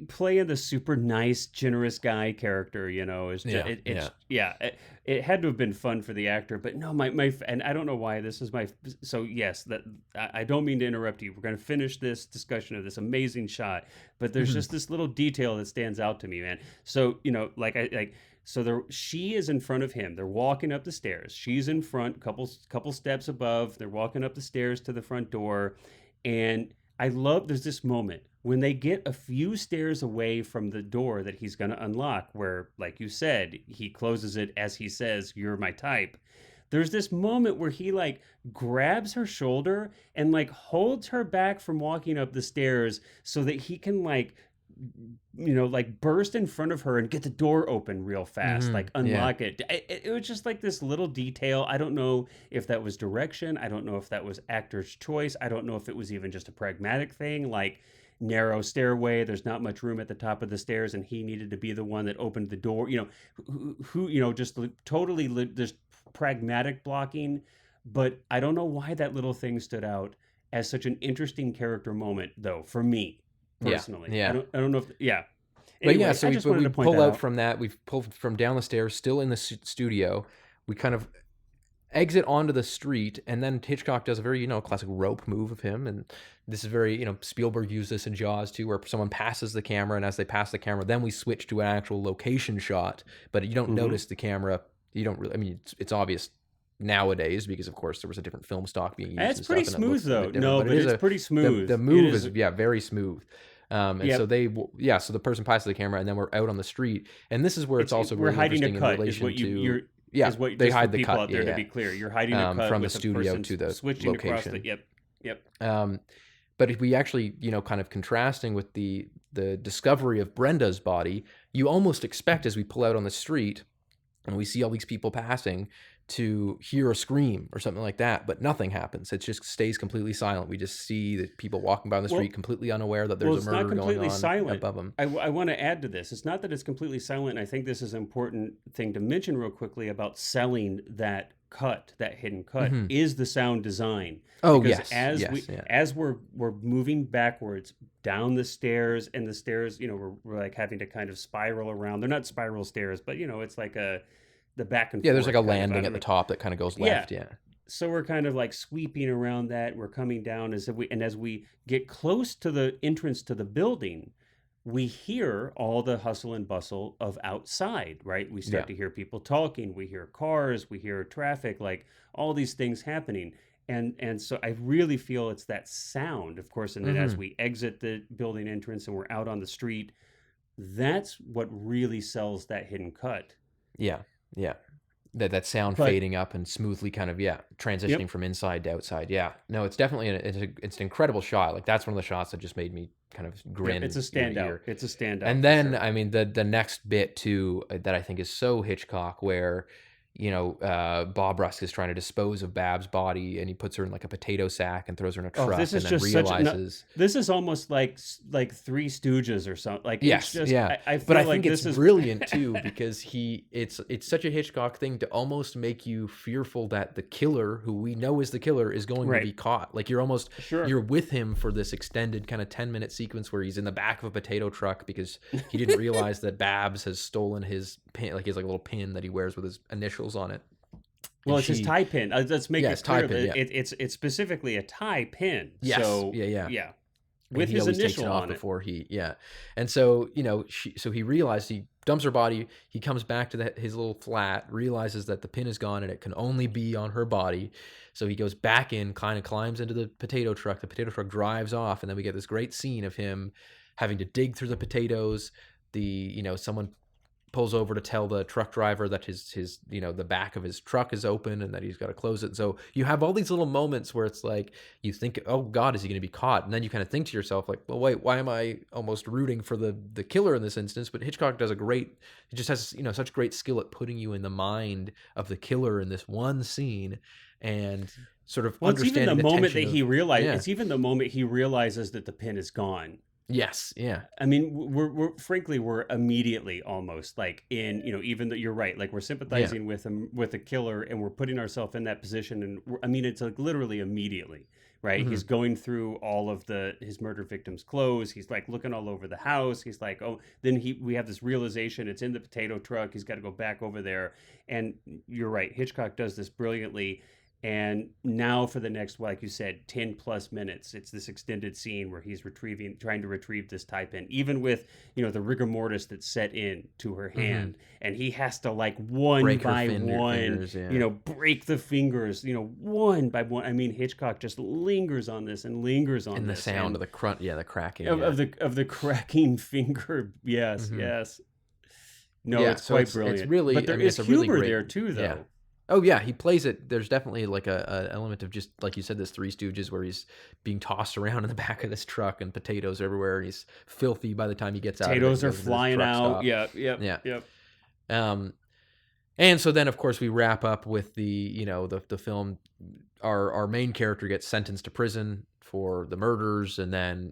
playing the super nice, generous guy character. Is just, Yeah, it's yeah. It had to have been fun for the actor, but no, and I don't know why this is my. So yes, that I don't mean to interrupt you. We're going to finish this discussion of this amazing shot, but there's just this little detail that stands out to me, man. So So she is in front of him. They're walking up the stairs. She's in front, couple steps above. They're walking up the stairs to the front door, and there's this moment when they get a few stairs away from the door that he's going to unlock, where, like you said, he closes it as he says, "You're my type." There's this moment where he like grabs her shoulder and like holds her back from walking up the stairs so that he can like like burst in front of her and get the door open real fast, like Yeah. unlock it. It was just like this little detail. I don't know if that was direction. I don't know if that was actor's choice. I don't know if it was even just a pragmatic thing, like narrow stairway. There's not much room at the top of the stairs, and he needed to be the one that opened the door. Just totally just pragmatic blocking. But I don't know why that little thing stood out as such an interesting character moment, though, for me Yeah. personally. Yeah. I don't know if But Anyway, yeah, so I we, just but wanted we to point pull that out out. from that. We've pulled from down the stairs, still in the studio. We kind of exit onto the street, and then Hitchcock does a very, classic rope move of him. And this is very, Spielberg used this in Jaws too, where someone passes the camera, and as they pass the camera, then we switch to an actual location shot. But you don't notice the camera. You don't really. I mean, it's obvious nowadays because, of course, there was a different film stock being used. It's and pretty stuff, and it looks smooth a though. bit different. No, But but it is it's pretty smooth. the move is very smooth. And Yep. so so the person passes the camera, and then we're out on the street, and this is where it's also we're really hiding a interesting in cut is relation what to is what they just hide for the people cut out there to be clear. You're hiding a cut from the with a studio person to the switching across location. Yep. But if we actually, kind of contrasting with the discovery of Brenda's body, you almost expect as we pull out on the street and we see all these people passing to hear a scream or something like that, but nothing happens. It just stays completely silent. We just see the people walking by on the street, completely unaware that there's a murder going on silent. above them. I want to add to this. It's not that it's completely silent. I think this is an important thing to mention real quickly about selling that cut, that hidden cut, is the sound design. Oh, because yes. as we're moving backwards down the stairs, and the stairs, we're like having to kind of spiral around. They're not spiral stairs, but it's like the back and forth. Yeah, there's like a kind of, landing at the top that kind of goes left. Yeah. So we're kind of like sweeping around that. We're coming down as we get close to the entrance to the building, we hear all the hustle and bustle of outside, right? We start to hear people talking. We hear cars. We hear traffic, like all these things happening. And so I really feel it's that sound, of course. And then as we exit the building entrance and we're out on the street, that's what really sells that hidden cut. Yeah. That sound fading up and smoothly kind of transitioning from inside to outside. Yeah, no, it's definitely it's an incredible shot. Like that's one of the shots that just made me kind of grin. It's a standout. It's a standout. And then I mean the next bit too that I think is so Hitchcock, where Bob Rusk is trying to dispose of Bab's body, and he puts her in like a potato sack and throws her in a truck, this is and then just realizes this is almost like Three Stooges or something. Like yes, it's just, I feel but I like think this it's is brilliant too because it's such a Hitchcock thing to almost make you fearful that the killer, who we know is the killer, is going to be caught. Like you're almost you're with him for this extended kind of 10-minute sequence where he's in the back of a potato truck because he didn't realize that Babs has stolen his pin, like he has like a little pin that he wears with his initials on it. Well, it's his tie pin. Let's make it tie clear pin, that it's specifically a tie pin. Yes. So Yeah. And with he his always takes initial it off on it. before and so so he realized, he dumps her body, he comes back to his little flat, realizes that the pin is gone and it can only be on her body, so he goes back in, kind of climbs into the potato truck drives off, and then we get this great scene of him having to dig through the potatoes. Someone pulls over to tell the truck driver that his the back of his truck is open and that he's got to close it. So you have all these little moments where it's like you think, oh God, is he going to be caught? And then you kind of think to yourself like, well, wait, why am I almost rooting for the killer in this instance? But Hitchcock does he just has such great skill at putting you in the mind of the killer in this one scene, and sort of understanding it's even the moment that he realizes. Yeah. It's even the moment he realizes that the pin is gone. Yes, yeah. I mean, we're frankly, we're immediately almost like in, even though you're right, like we're sympathizing with him, with the killer, and we're putting ourselves in that position. And I mean, it's like literally immediately, right? Mm-hmm. He's going through all of his murder victim's clothes. He's like looking all over the house. He's like, oh, then we have this realization it's in the potato truck. He's got to go back over there. And you're right. Hitchcock does this brilliantly. And now for the next, like you said, 10 plus minutes, it's this extended scene where he's trying to retrieve this tie pin, even with, the rigor mortis that's set in to her hand. And he has to like Break by her one, fingers, yeah. break the fingers, one by one. I mean, Hitchcock just lingers on this and lingers on and this. The sound of the the cracking. Of the cracking finger. Yes, yes. No, it's so quite brilliant. It's really, but there is it's humor really great, there too, though. Yeah. Oh yeah, he plays it. There's definitely like a element of, just like you said, this Three Stooges, where he's being tossed around in the back of this truck and potatoes everywhere, and he's filthy by the time he gets out. Potatoes are flying out. Yep. And so then, of course, we wrap up with the film. Our main character gets sentenced to prison for the murders, and then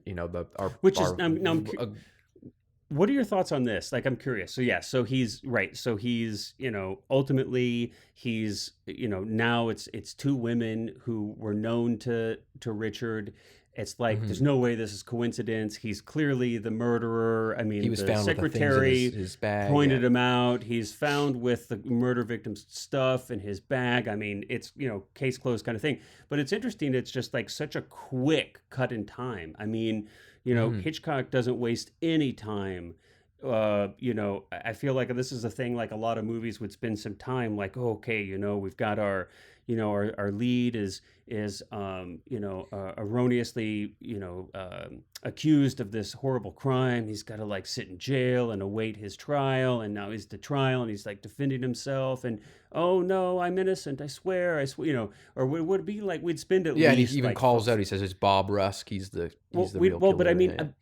what are your thoughts on this? Like, I'm curious. So yeah, so he's right. So he's, ultimately he's, now it's two women who were known to Richard. It's like, there's no way this is coincidence. He's clearly the murderer. I mean, he was the found secretary with the his bag, pointed him out. He's found with the murder victim's stuff in his bag. I mean, it's, case closed kind of thing. But it's interesting. It's just like such a quick cut in time. I mean, Hitchcock doesn't waste any time. I feel like this is a thing, like a lot of movies would spend some time like, oh, okay, we've got our lead is erroneously, accused of this horrible crime. He's got to like sit in jail and await his trial. And now he's the trial and he's like defending himself. And, oh no, I'm innocent. I swear, or would it be like, we'd spend at least. Yeah. And he even like, calls out, he says it's Bob Rusk. He's the real killer. But I mean,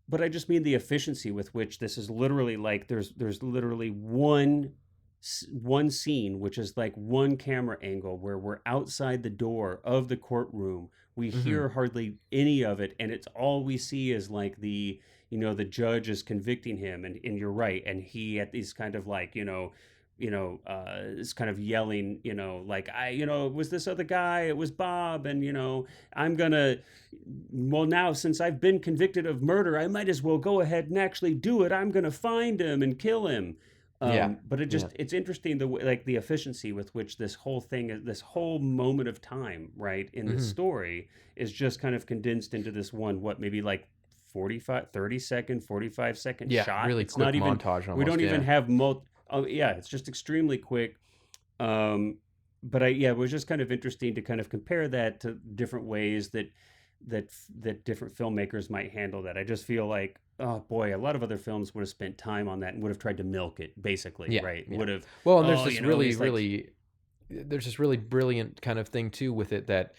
but I just mean the efficiency with which this is literally like, there's literally one scene, which is like one camera angle where we're outside the door of the courtroom. We hear hardly any of it, and it's all we see is like the judge is convicting him, and you're right, and he at these kind of like is kind of yelling, like, it was this other guy, it was Bob, and now since I've been convicted of murder, I might as well go ahead and actually do it. I'm gonna find him and kill him. But it's interesting the way, like the efficiency with which this whole moment of time, right, in the story is just kind of condensed into this one, maybe like 45 second shot. Really it's quick not even montage almost, we don't even have it's just extremely quick. But it was just kind of interesting to kind of compare that to different ways that different filmmakers might handle that. I just feel like, oh boy, a lot of other films would have spent time on that and would have tried to milk it, basically, right? Yeah. Would have. Well, and there's there's this really brilliant kind of thing too with it that,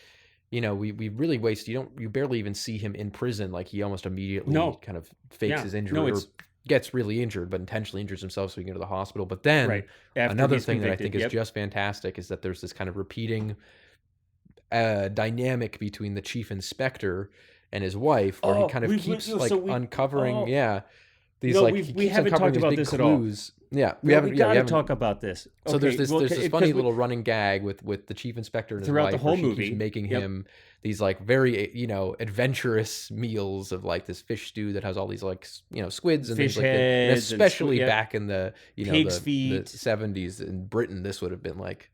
we really waste. You barely even see him in prison. Like, he almost immediately kind of fakes his injury or gets really injured, but intentionally injures himself so he can go to the hospital. But then another thing that I think is just fantastic is that there's this kind of repeating dynamic between the chief inspector and his wife, where he kind of keeps uncovering, these we haven't talked about this clues. At all. We got to talk about this. So there's this funny little running gag with the chief inspector and his throughout wife, the whole where she movie, keeps making him these like very adventurous meals of like this fish stew that has all these like squids and fish things like that. And heads, especially back in the pig's the feet. 70s in Britain, this would have been like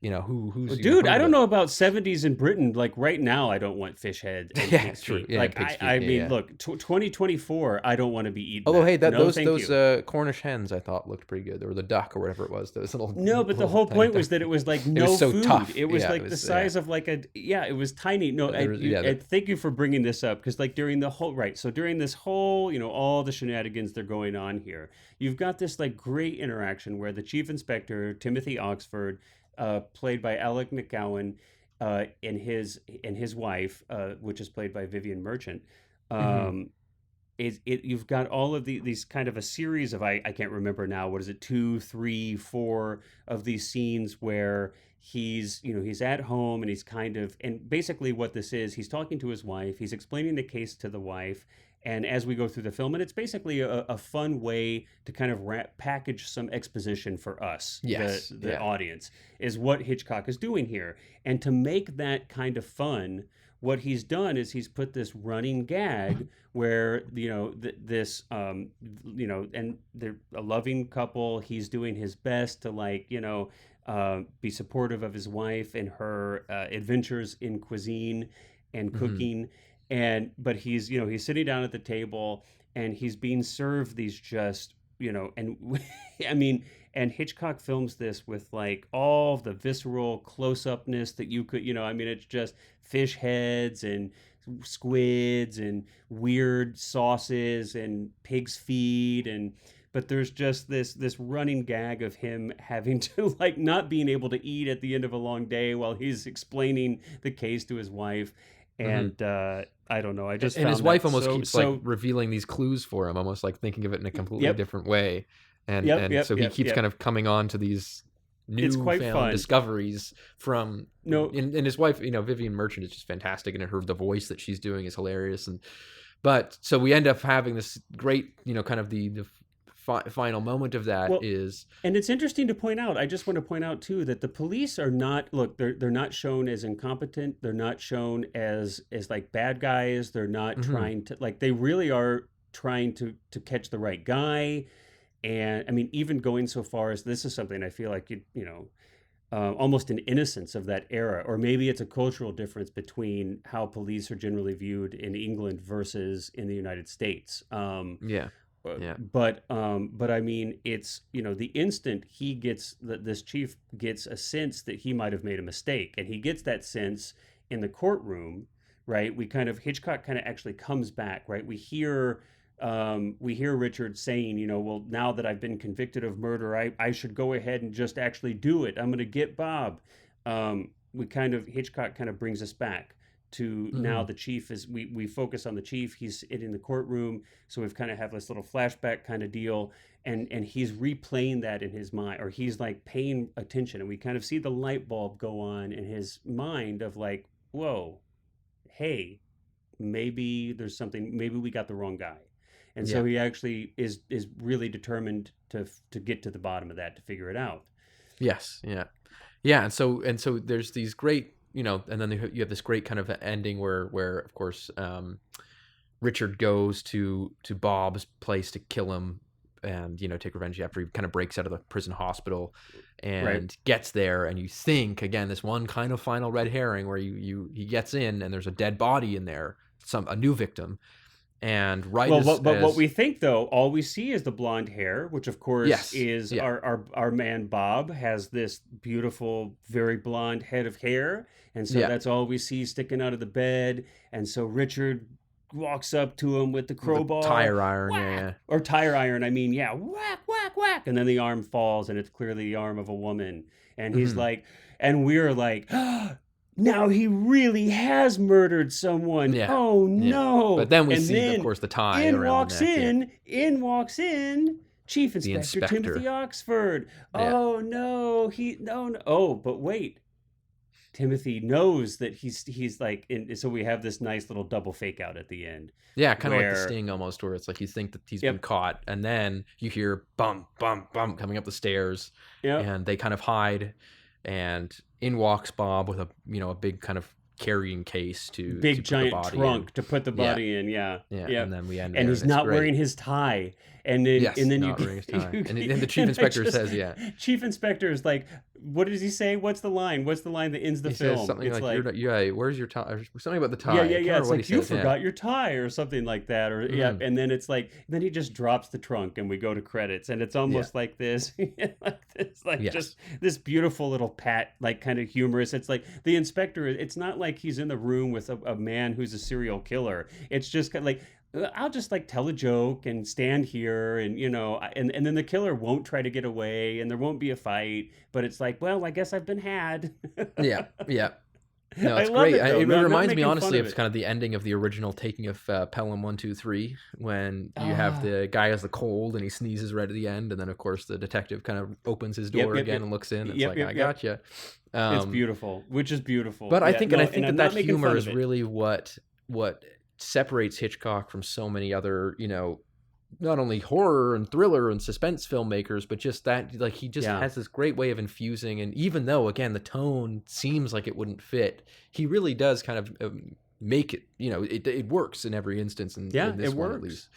who's Dude, heard I of don't it. know about 70s in Britain. Like right now, I don't want fish head and Yeah, pig's true. feet. Yeah, Like pig's feet. I Yeah, mean, yeah. look, 2024, I don't want to be eating Although, hey, that. No, those thank you. Cornish hens I thought looked pretty good. Or the duck or whatever it was. Those little No, but the little whole tiny point was duck. that it was like It was no so food. tough. It was Yeah, it like the was. size of like it was tiny. No, There was, yeah, thank you for bringing this up because like during the whole, right. So during this whole, all the shenanigans that are going on here, you've got this like great interaction where the chief inspector, Timothy Oxford, played by Alec McGowan, and his wife, which is played by Vivian Merchant, Mhm. is it you've got all of these kind of a series of I can't remember now, what is it, two, three, four of these scenes where he's at home and he's kind of, and basically what this is, he's talking to his wife, he's explaining the case to the wife, and as we go through the film, and it's basically a fun way to kind of package some exposition for us, Yes. the Yeah. audience, is what Hitchcock is doing here. And to make that kind of fun, what he's done is he's put this running gag where this and they're a loving couple. He's doing his best to be supportive of his wife and her adventures in cuisine and Mhm. cooking, but he's sitting down at the table and he's being served these just and I mean, and Hitchcock films this with like all the visceral close-upness that you could, I mean, it's just fish heads and squids and weird sauces and pig's feet, and but there's just this running gag of him having to like not being able to eat at the end of a long day while he's explaining the case to his wife. Mhm. And I don't know, I just And his found wife that almost keeps like so revealing these clues for him, almost like thinking of it in a completely yep, different way. And yep, and yep, so he yep, keeps kind yep. of coming on to these It's quite newfound fun. discoveries from No, and his wife, Vivian Merchant is just fantastic, and her the voice that she's doing is hilarious. But so we end up having this great, kind of the final moment of that well, is and it's interesting to point out. I just want to point out too that the police are not, look, they're not shown as incompetent. They're not shown as like bad guys. They're not mhm, trying to, like, they really are trying to catch the right guy. And I mean, even going so far as, this is something I feel like almost an innocence of that era, or maybe it's a cultural difference between how police are generally viewed in England versus in the United States. yeah, yeah, But I mean, it's, the instant he gets that, this chief gets a sense that he might have made a mistake, and he gets that sense in the courtroom, right? Hitchcock kind of actually comes back, right? We hear Richard saying, well, now that I've been convicted of murder, I should go ahead and just actually do it. I'm going to get Bob. Hitchcock kind of brings us back to now mhm, the chief is, we focus on the chief. He's in the courtroom. So we've kind of have this little flashback kind of deal. And he's replaying that in his mind, or he's like paying attention. And we kind of see the light bulb go on in his mind of like, whoa, hey, maybe there's something, maybe we got the wrong guy. And yeah, so he actually is really determined to get to the bottom of that, to figure it out. yes, yeah. Yeah, and so there's these great, and then you have this great kind of ending where of course Richard goes to Bob's place to kill him and take revenge after he kind of breaks out of the prison hospital Right. and gets there, and you think again this one kind of final red herring where he gets in and there's a dead body in there, a new victim, and right Well, as but what as we think though, all we see is the blonde hair, which of course yes, is yeah, our man Bob has this beautiful, very blonde head of hair, and so yeah, that's all we see sticking out of the bed. And so Richard walks up to him with the with the crowbar, tire iron, yeah, whack, yeah, or tire iron. I mean, yeah, whack, whack, whack, and then the arm falls, and it's clearly the arm of a woman. And he's hmm, like, and we're like, now he really has murdered someone. yeah, Oh yeah. But no. then we And see, of then course, the tie around the neck, yeah, in walks in Chief the Inspector Timothy inspector, Oxford. yeah. Oh no, no, no. Oh, but wait. Timothy knows that he's like so we have this nice little double fake out at the end Yeah, kind of like The where, Sting almost, where it's like you think that he's been yep, caught, and then you hear bump, bump, bump coming up the stairs, yep, and they kind of hide, and in walks Bob with a big kind of carrying case to big put the giant body in. trunk to put the Yeah, body in. Yeah, yeah, yeah. and then we end And there, he's and it's not great. wearing his tie. And then Yes, you not wearing his tie, you and the chief and I inspector just says, yeah, Chief Inspector is like what does he say? What's the line? What's the line that ends the He says film? something It's like, like, yeah, where's your tie? Or something about the tie. yeah, I yeah, can't yeah. remember It's what he like, you says. Yeah. forgot your tie or something like that. Or yeah, Mhm. and then it's like, then he just drops the trunk and we go to credits, and it's Yeah. almost like this, like Yes. just this beautiful little pat, like kind of humorous. It's like the inspector. It's not like he's in the room with a man who's a serial killer. It's just kind of like, I'll just like tell a joke and stand here, and and then the killer won't try to get away, and there won't be a fight. But it's like, well, I guess I've been had. Yeah. Yeah. No, I it's love great. it though. It No, I'm not reminds me making fun honestly of of it. kind of the ending of the original taking of Pelham 123, when you have Ah, the guy has the cold and he sneezes right at the end, and then of course the detective kind of opens his yep, door yep, again yep, and looks in. It's yep, like, yep, I yep. gotcha. It's Um, beautiful, which is beautiful. but I Yeah, think, and I no, and think that I'm that not making humor fun is of it. really what separates Hitchcock from so many other, not only horror and thriller and suspense filmmakers, but just that, like, he just Yeah, has this great way of infusing. And even though, again, the tone seems like it wouldn't fit, he really does kind of make it, it works in every instance, yeah, in it this one at works. least.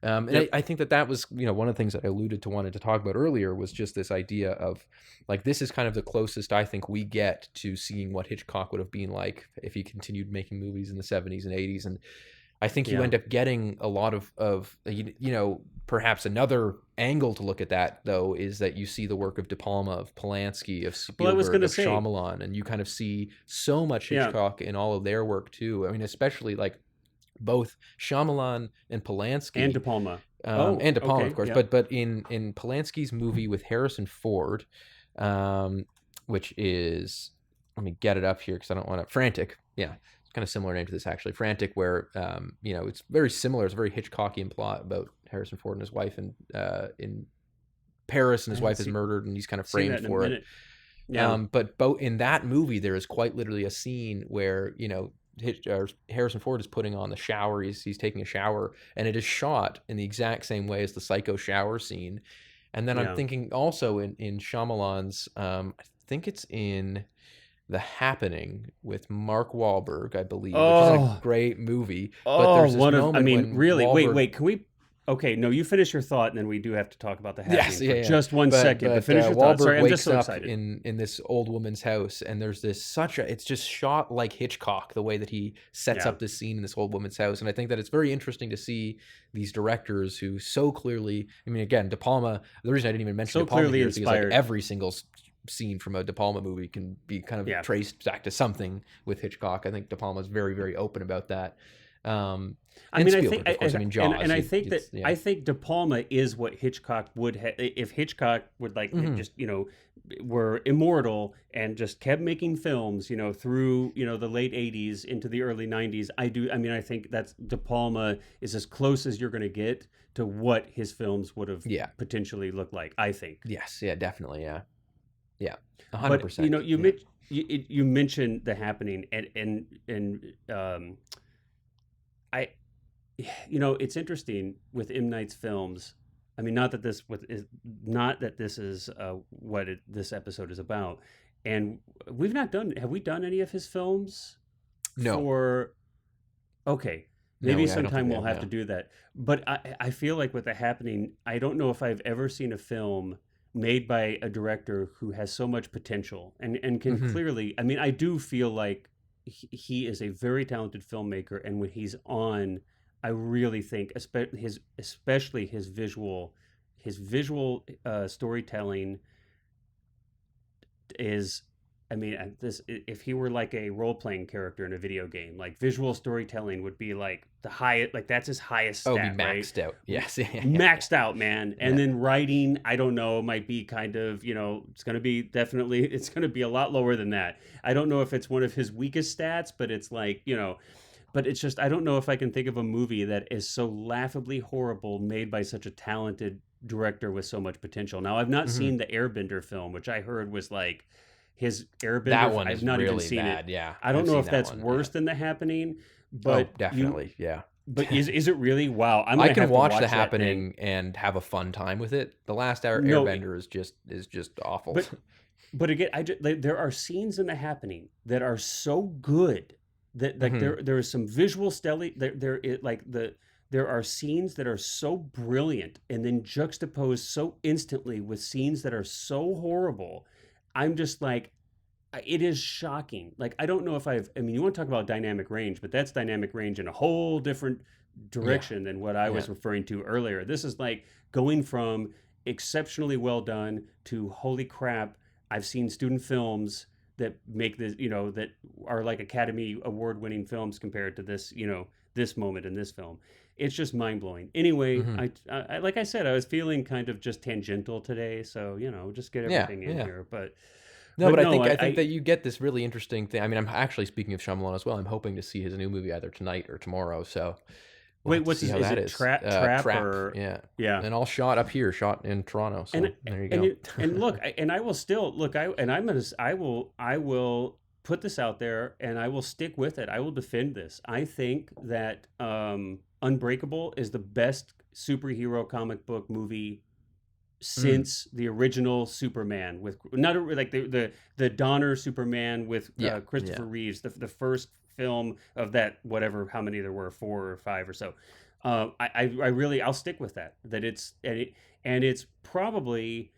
And Yep. I think that was, one of the things that I alluded to wanted to talk about earlier was just this idea of, like, this is kind of the closest I think we get to seeing what Hitchcock would have been like if he continued making movies in the 70s and 80s. And I think you Yeah. end up getting a lot of perhaps another angle to look at that, though, is that you see the work of De Palma, of Polanski, of Well, I was Spielberg, gonna of say, Shyamalan, and you kind of see so much yeah, Hitchcock in all of their work too. I mean, especially like both Shyamalan and and De Polanski, Palma. Oh, and De Palma, of okay, course, yeah. but in Polanski's movie with Harrison Ford, um, which is, let me get it up here because I don't want to, Frantic. Yeah, it's kind of similar name to this actually, Frantic, where it's very similar. It's a very Hitchcockian plot about Harrison Ford and his wife in Paris, and I his haven't wife is murdered, and he's kind of seen framed that in a for it. minute. Yeah, But both in that movie, there is quite literally a scene where Harrison Ford is putting on the shower. He's taking a shower, and it is shot in the exact same way as the Psycho shower scene. And then I'm yeah. thinking also in Shyamalan's, I think it's in The Happening with Mark Wahlberg, I believe, which isn't a Oh, great movie. But oh, there's this one of. I moment mean, when really. Wait, Wahlberg. wait. Can we? Okay, no. You finish your thought, and then we do have to talk about the Yes, happening yeah, for yeah. just one But second. But finish your thought. Wahlberg Sorry, I'm just wakes so up excited. in this old woman's house, and there's this it's just shot like Hitchcock, the way that he sets Yeah, up this scene in this old woman's house. And I think that it's very interesting to see these directors who so clearly, I mean, again, De Palma. The reason I didn't even mention so De Palma clearly here is because like inspired. every single scene from a De Palma movie can be kind of Yeah. traced back to something with Hitchcock. I think De Palma is very, very open about that. I And mean, I think, Spielberg, of course. I mean, Jaws. and I think that Yeah. I think De Palma is what Hitchcock would have if Hitchcock would like Mhm. just were immortal and just kept making films, through the late '80s into the early '90s. I mean, I think that's De Palma is as close as you're going to get to what his films would have Yeah. potentially looked like. I think. Yes. Yeah. Definitely. Yeah. Yeah. But 100%. you Yeah. you mentioned The Happening, and I it's interesting with M. Night's films. I mean, not that this is what this episode is about, and we've not done. Have we done any of his films? No. For okay, No, maybe I don't think sometime we we'll have. have No. to do that. But I feel like with The Happening, I don't know if I've ever seen a film made by a director who has so much potential and can Hmm. clearly. I mean, I do feel like he is a very talented filmmaker, and when he's on, I really think especially his visual storytelling is. I mean, this if he were like a role playing character in a video game, like visual storytelling would be like the highest, like that's his highest Oh, be stat, right? maxed out. Yes. Yeah. Yeah. Maxed out, man. And Yeah. then writing, I don't know, might be kind of, it's going to be definitely, it's going to be a lot lower than that. I don't know if it's one of his weakest stats, but it's like, but it's just, I don't know if I can think of a movie that is so laughably horrible made by such a talented director with so much potential. Now, I've not Hmm. seen the Airbender film, which I heard was like his That Airbender. one I've is not even really seen it. bad. Yeah. I don't I've know seen if that that's one. worse Yeah. than The Happening, Oh, but definitely. Yeah. is it really? Wow, I'm I gonna can have to watch watch The that thing. Happening and have a fun time with it. The Last No, Airbender is just awful. but but again, there are scenes in The Happening that are so good that like Hmm. there is some visual stelly there are scenes that are so brilliant and then juxtaposed so instantly with scenes that are so horrible. I'm just like, it is shocking. Like, I don't know if I mean, you want to talk about dynamic range, but that's dynamic range in a whole different Yeah, direction than what I yeah. was referring to earlier. This is like going from exceptionally well done to holy crap, I've seen student films that make this, that are like Academy Award winning films compared to this, this moment in this film. It's just mind blowing. Anyway, Hmm. I like I said, I was feeling kind of just tangential today, so just get Yeah, everything in yeah. here. But No, but but I no, think I, I think I that you get this really interesting thing. I mean, I'm actually speaking of Shyamalan as well. I'm hoping to see his new movie either tonight or tomorrow. So we'll wait, have to what's see this? how Is that it is. trap Trap, or yeah, yeah? and all shot up here, shot in Toronto. And So there you and go. and look, and I will still look. I will put this out there, and I will stick with it. I will defend this. I think that Unbreakable is the best superhero comic book movie Mm, since the original Superman with not like the Donner Superman with yeah, yeah. Christopher Reeves, the first film of that, whatever how many there were, 4 or 5 or so. I really, I'll stick with that. That it's probably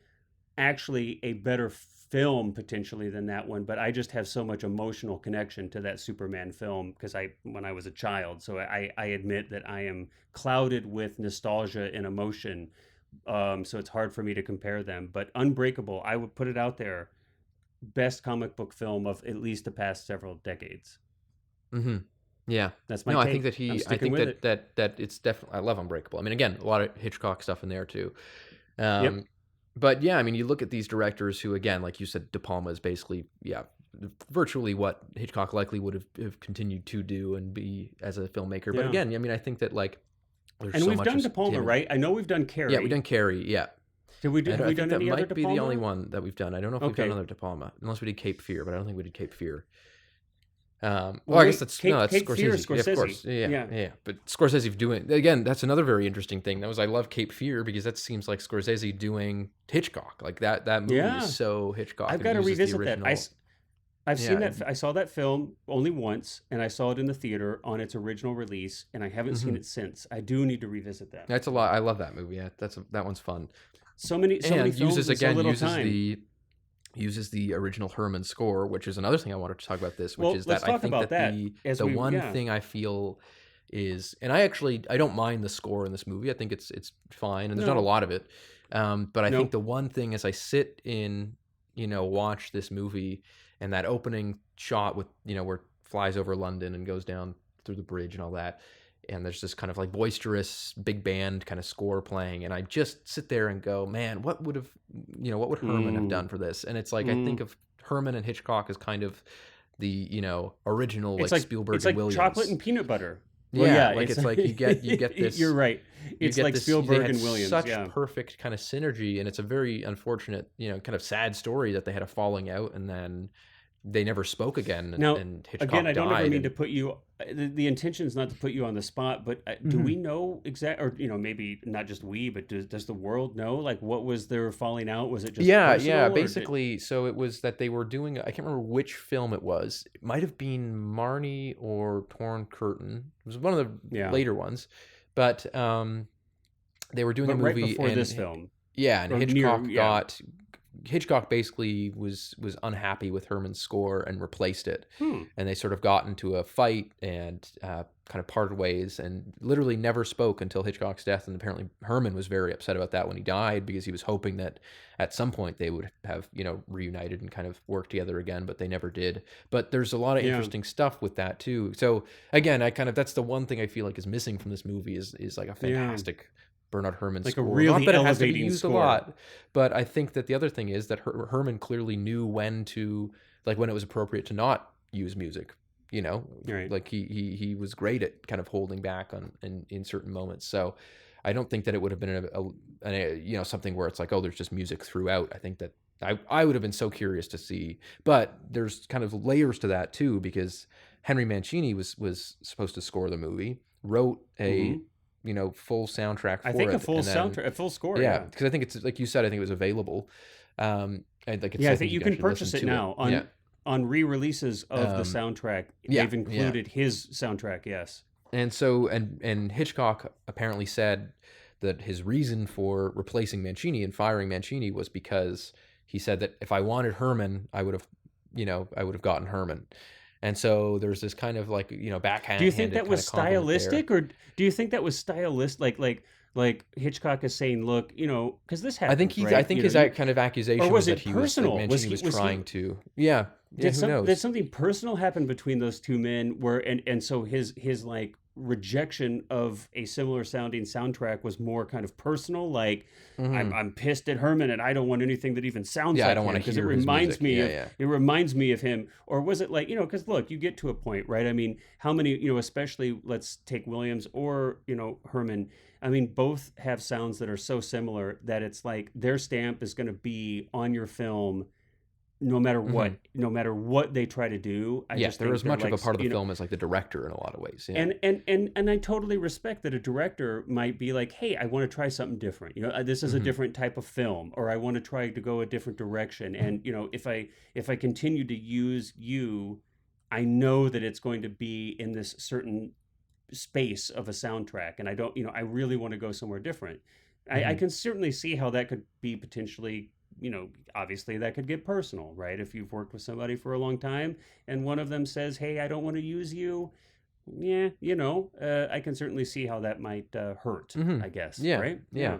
actually a better film potentially than that one, but I just have so much emotional connection to that Superman film because when I was a child. So I admit that I am clouded with nostalgia and emotion. So it's hard for me to compare them. But Unbreakable, I would put it out there, best comic book film of at least the past several decades. Hmm. Yeah. That's my No, I think take. that I'm I sticking think with that it. it's definitely. I love Unbreakable. I mean, again, a lot of Hitchcock stuff in there too. Yep. Um, but yeah, I mean, you look at these directors who, again, like you said, De Palma is basically, yeah, virtually what Hitchcock likely would have continued to do and be as a filmmaker. But Yeah. again, I mean, I think that like there's And so we've much done of De Palma, him. right? I know we've done Yeah, we've done Carrie. Carrie. Yeah, Have I we think done that any other might De be the only Palma? one that we've done. I don't know if we've done Okay. another De Palma, unless we did Cape Fear, but I don't think we did Cape Fear. Well, Well, I guess wait, that's no, Cape that's Cape Fear or Scorsese. Yeah, of Scorsese? course. Yeah, Yeah. yeah. But Scorsese doing again. That's another very interesting thing. That was I love Cape Fear because that seems like Scorsese doing Hitchcock. Like that movie is Yeah. so Hitchcock I've and it got to uses the revisit that. original. I've seen Yeah. that. I saw that film only once, and I saw it in the theater on its original release, and I haven't seen Hmm. it since. I do need to revisit that. That's a lot. I love that movie. Yeah, that one's fun. So many And films in so little time. uses the original Herman score, which is another thing I wanted to talk about this, which Well, is let's that I talk think about that that as the we. one Yeah. thing I feel is, and I don't mind the score in this movie. I think it's fine, and there's not a No. lot of it. But I think No. the one thing as I sit in, watch this movie, and that opening shot with where it flies over London and goes down through the bridge and all that, and there's this kind of like boisterous big band kind of score playing, and I just sit there and go, man, what would Herman have Mm, done for this? And it's like I think mm. of Herman and Hitchcock as kind of the original It's like like Spielberg and chocolate Williams. and peanut butter. Well, Yeah, yeah, like it's it's like you get you're this right. you It's get like this they Spielberg had and Williams. such Yeah. perfect kind of synergy, and it's a very unfortunate kind of sad story that they had a falling out and then they never spoke again, Now, and again, Hitchcock I don't ever died. mean to And put you. The intention is not to put you on the spot, but do we Mhm. know exact, or maybe not just we, but does the world know? Like, what was their falling out? Was it just yeah, personal, or did? basically, so it was that they were doing, I can't remember which film it was. It might have been Marnie or Torn Curtain. It was one of the Yeah, later ones, but they were doing a but right movie, before and this film, yeah, and or near, yeah. Hitchcock basically was unhappy with Herman's score and replaced it, Hmm. and they sort of got into a fight and kind of parted ways and literally never spoke until Hitchcock's death. And apparently Herman was very upset about that when he died because he was hoping that at some point they would have reunited and kind of worked together again, but they never did. But there's a lot of Yeah, interesting stuff with that too. So again, that's the one thing I feel like is missing from this movie is like a yeah, fantastic Bernard Herrmann like a score. Not really that it has to be elevating used a score. lot, but I think that the other thing is that Herman clearly knew when to, like, when it was appropriate to not use music. Right. Like he was great at kind of holding back on in certain moments. So I don't think that it would have been something where it's like, oh, there's just music throughout. I think that I would have been so curious to see, but there's kind of layers to that too, because Henry Mancini was supposed to score the movie, wrote a Hmm. full soundtrack I for think a it, full and then soundtrack, a full score. yeah, Yeah, because I think it's like you said, I think it was available. Like it's yeah. I something think you you guys can should purchase listen it to it. now Yeah, on re-releases of the um, soundtrack. yeah, They've yeah. included his soundtrack. Yes. And so and Hitchcock apparently said that his reason for replacing Mancini and firing Mancini was because he said that if I wanted Herman, I would have gotten Herman. And so there's this kind of like, backhand Do you think that kind was of compliment there. stylistic, or do you think that was stylistic? Like Hitchcock is saying, look, because this I think happens, right? I think his kind of accusation or was was that it he was personal? mentioned he was trying to. Yeah, who Did knows? something personal happen between those two men where and so his like rejection of a similar sounding soundtrack was more kind of personal, like I'm pissed at Herman and I don't want anything that even sounds Yeah, like I don't him want to because it hear his reminds music. me Yeah, of yeah. it reminds me of him. Or was it like, because look, you get to a point, right? I mean, how many, especially let's take Williams or Herman. I mean, both have sounds that are so similar that it's like their stamp is going to be on your film no matter what, Mhm. no matter what they try to do. I Yeah, just they're think as they're much of like, a part of the film as like the director in a lot of ways. Yeah. and I totally respect that a director might be like, hey, I want to try something different. This is a different type of film, or I want to try to go a different direction. And if I continue to use you, I know that it's going to be in this certain space of a soundtrack, and I don't, I really want to go somewhere different. I can certainly see how that could be potentially, obviously that could get personal, right? If you've worked with somebody for a long time and one of them says, hey, I don't want to use you. Yeah, I can certainly see how that might hurt, I guess, Yeah, right? yeah.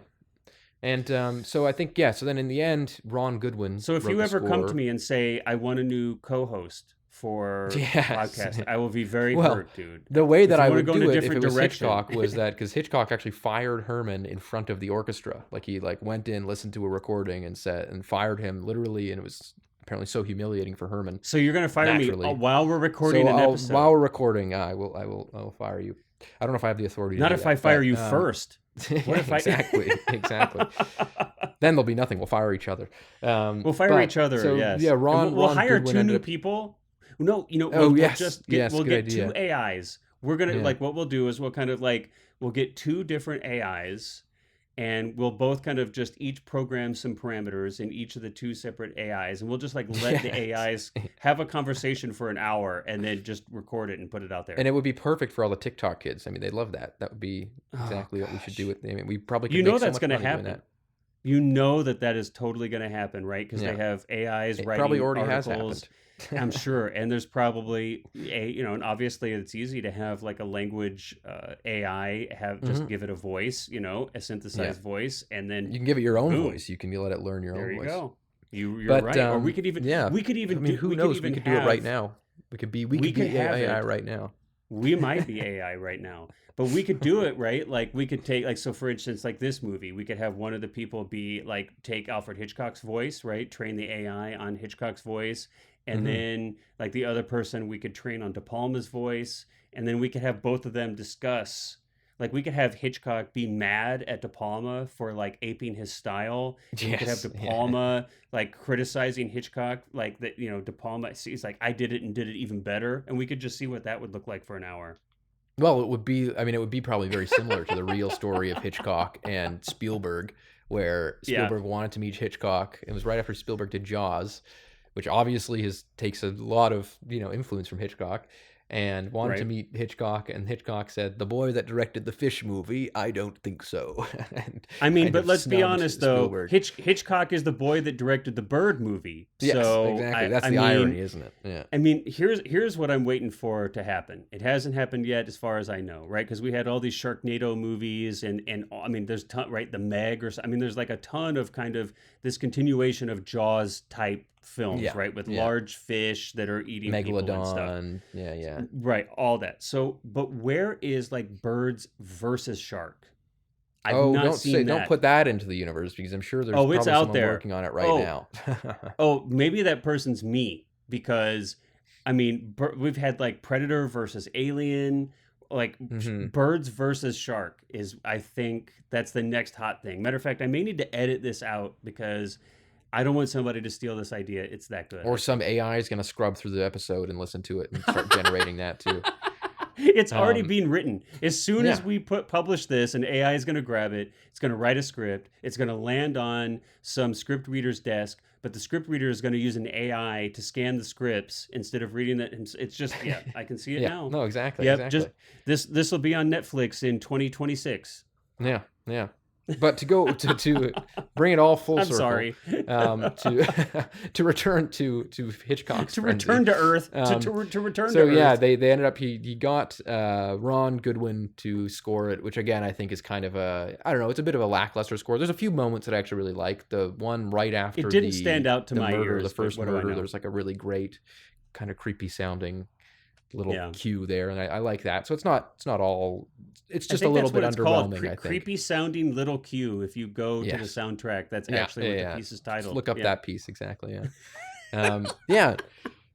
And so I think, so then in the end, Ron Goodwin So if wrote you the ever come to score. me and say, I want a new co-host for the Yes. podcast, I will be very Well, hurt, dude. The way If that you I wanna would go in do a it if different it was direction. Hitchcock was that because Hitchcock actually fired Herman in front of the orchestra. Like he went in, listened to a recording, and fired him literally, and it was apparently so humiliating for Herman. So you're going to fire me Naturally. while we're recording an episode? While we're recording, I will fire you. I don't know if I have the authority. Not to do if that, I fire but, you first. What if I... exactly. Then there'll be nothing. We'll fire each other. We'll fire each other. So, yes. Yeah, We'll Ron hire Goodwin two ended new up- people. No, Oh, we'll yes. just get, Yes, we'll good get two idea. AIs. We're gonna Yeah. what we'll do is we'll kind of like we'll get two different AIs, and we'll both kind of just each program some parameters in each of the two separate AIs, and we'll just like let the AIs have a conversation for an hour and then just record it and put it out there. And it would be perfect for all the TikTok kids. I mean, they'd love that. That would be exactly what we should do with. I mean, we probably could make so that's much going to money doing happen. that. You know that is totally going to happen, right? Because they have AIs It writing probably already articles. has happened. I'm sure, and there's probably and obviously it's easy to have like a language AI just give it a voice, a synthesized voice, and then You can give it your own boom. voice. You can let it learn your There own you voice. go. You're But, right. Or we could even I mean, who knows? We could do it right now. We could be have AI it. right now. We might be AI right now, but we could do it, right? Like we could take, like, so for instance, like this movie, we could have one of the people be like, take Alfred Hitchcock's voice, right? Train the AI on Hitchcock's voice. And then like the other person we could train on De Palma's voice. And then we could have both of them discuss, like we could have Hitchcock be mad at De Palma for like aping his style. And we could have De Palma like criticizing Hitchcock, like that, De Palma, he's like, I did it and did it even better. And we could just see what that would look like for an hour. Well, it would be probably very similar to the real story of Hitchcock and Spielberg, where Spielberg wanted to meet Hitchcock. It was right after Spielberg did Jaws, which obviously takes a lot of, influence from Hitchcock, and wanted to meet Hitchcock, and Hitchcock said, "The boy that directed the Fish movie, I don't think so." And I mean, but let's be snubbed honest, though. Spielberg. Hitchcock is the boy that directed the Bird movie. Yes, so exactly. That's I the mean, irony, isn't it? Yeah. I mean, here's what I'm waiting for to happen. It hasn't happened yet, as far as I know, right? Because we had all these Sharknado movies, and I mean, there's right, the Meg, I mean, there's like a ton of kind of this continuation of Jaws type films, right, with large fish that are eating people and stuff. Megalodon. Yeah. Right, all that. So, but where is like birds versus shark? I've not don't seen that. Don't put that into the universe, because I'm sure there's it's probably out someone there. working on it right now. Maybe that person's me, because I mean, we've had like Predator versus Alien, like birds versus shark is, I think that's the next hot thing. Matter of fact, I may need to edit this out because I don't want somebody to steal this idea. It's that good. Or some AI is going to scrub through the episode and listen to it and start generating that too. It's already being written. As soon as we publish this, an AI is going to grab it. It's going to write a script. It's going to land on some script reader's desk, but the script reader is going to use an AI to scan the scripts instead of reading that. It's just, I can see it now. No, exactly. Yep, exactly. just this will be on Netflix in 2026. Yeah. But to go to bring it all full I'm circle, sorry. to return to Hitchcock's To frenzy. return to Earth. To return So to yeah, Earth. they ended up he got Ron Goodwin to score it, which again I think is kind of I don't know, it's a bit of a lackluster score. There's a few moments that I actually really like. The one right after It didn't stand out to the my murder, ears, the but first what do I murder. know? There's like a really great kind of creepy sounding little Yeah. cue there, and I like that. So it's not all. It's just I a think little that's what bit it's called. underwhelming. I think. Creepy sounding little cue. If you go to the Yes. soundtrack, that's Yeah, actually what yeah. the piece is Just titled. look up Yeah. that piece exactly. Yeah. Yeah.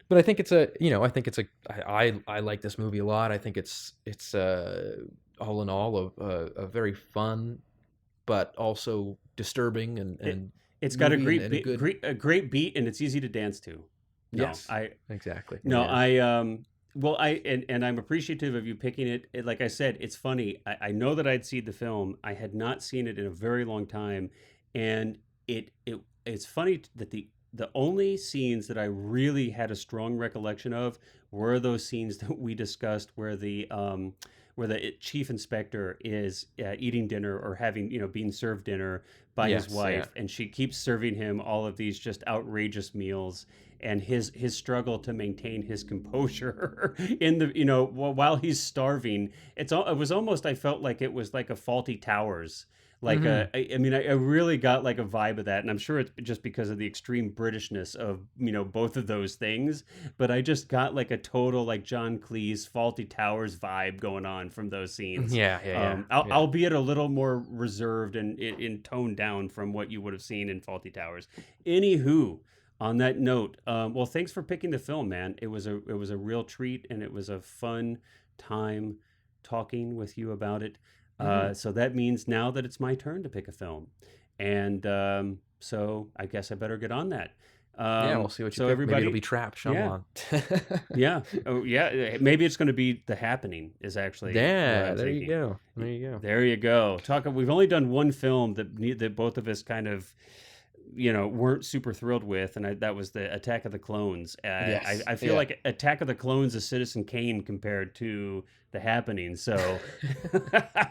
But I think it's I like this movie a lot. I think it's all in all a very fun, but also disturbing and It's got a movie great and a good a great beat, and it's easy to dance to. No, yes, exactly. no, Yeah. well, and I'm appreciative of you picking it. Like I said, it's funny. I know that I'd seen the film. I had not seen it in a very long time, and it's funny that the only scenes that I really had a strong recollection of were those scenes that we discussed where the chief inspector is eating dinner or having being served dinner by his Yes, wife, and she keeps serving him all of these just outrageous meals, and his struggle to maintain his composure in the while he's starving. It was almost, I felt like it was like a Faulty Towers. Like I mean, I really got like a vibe of that, and I'm sure it's just because of the extreme Britishness of both of those things. But I just got like a total like John Cleese Faulty Towers vibe going on from those scenes. Yeah. Albeit a little more reserved and in toned down from what you would have seen in Faulty Towers. Anywho, on that note, well, thanks for picking the film, man. It was a real treat, and it was a fun time talking with you about it. So that means now that it's my turn to pick a film, and so I guess I better get on that. Yeah, we'll see what you so pick. everybody, Maybe it'll be Trap. Shyamalan. yeah, oh yeah, maybe it's going to be The Happening. Is actually what I Yeah, was there thinking. you go. There you go. There you go. We've only done one film that both of us kind of weren't super thrilled with, and that was the Attack of the Clones. Yes. I feel Yeah. like Attack of the Clones is Citizen Kane compared to The Happening. So,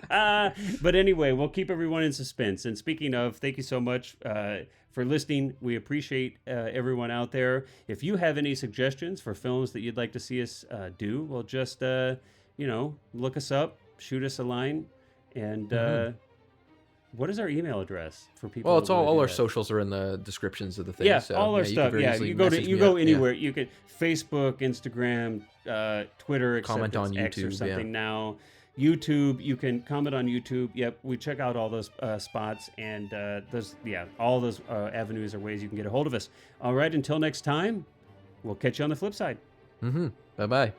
but anyway, we'll keep everyone in suspense. And speaking of, thank you so much for listening. We appreciate everyone out there. If you have any suggestions for films that you'd like to see us do, well, just look us up, shoot us a line, and. What is our email address for people? Well, it's that wanna all do our that? socials are in the descriptions of the thing. Yeah, so, all our you can stuff. very Yeah, easily you go message me anywhere. Yeah. You can Facebook, Instagram, Twitter, except Comment on it's X or YouTube, something yeah. now. YouTube, you can comment on YouTube. Yep, we check out all those spots, and all those avenues are ways you can get a hold of us. All right, until next time, we'll catch you on the flip side. Bye bye.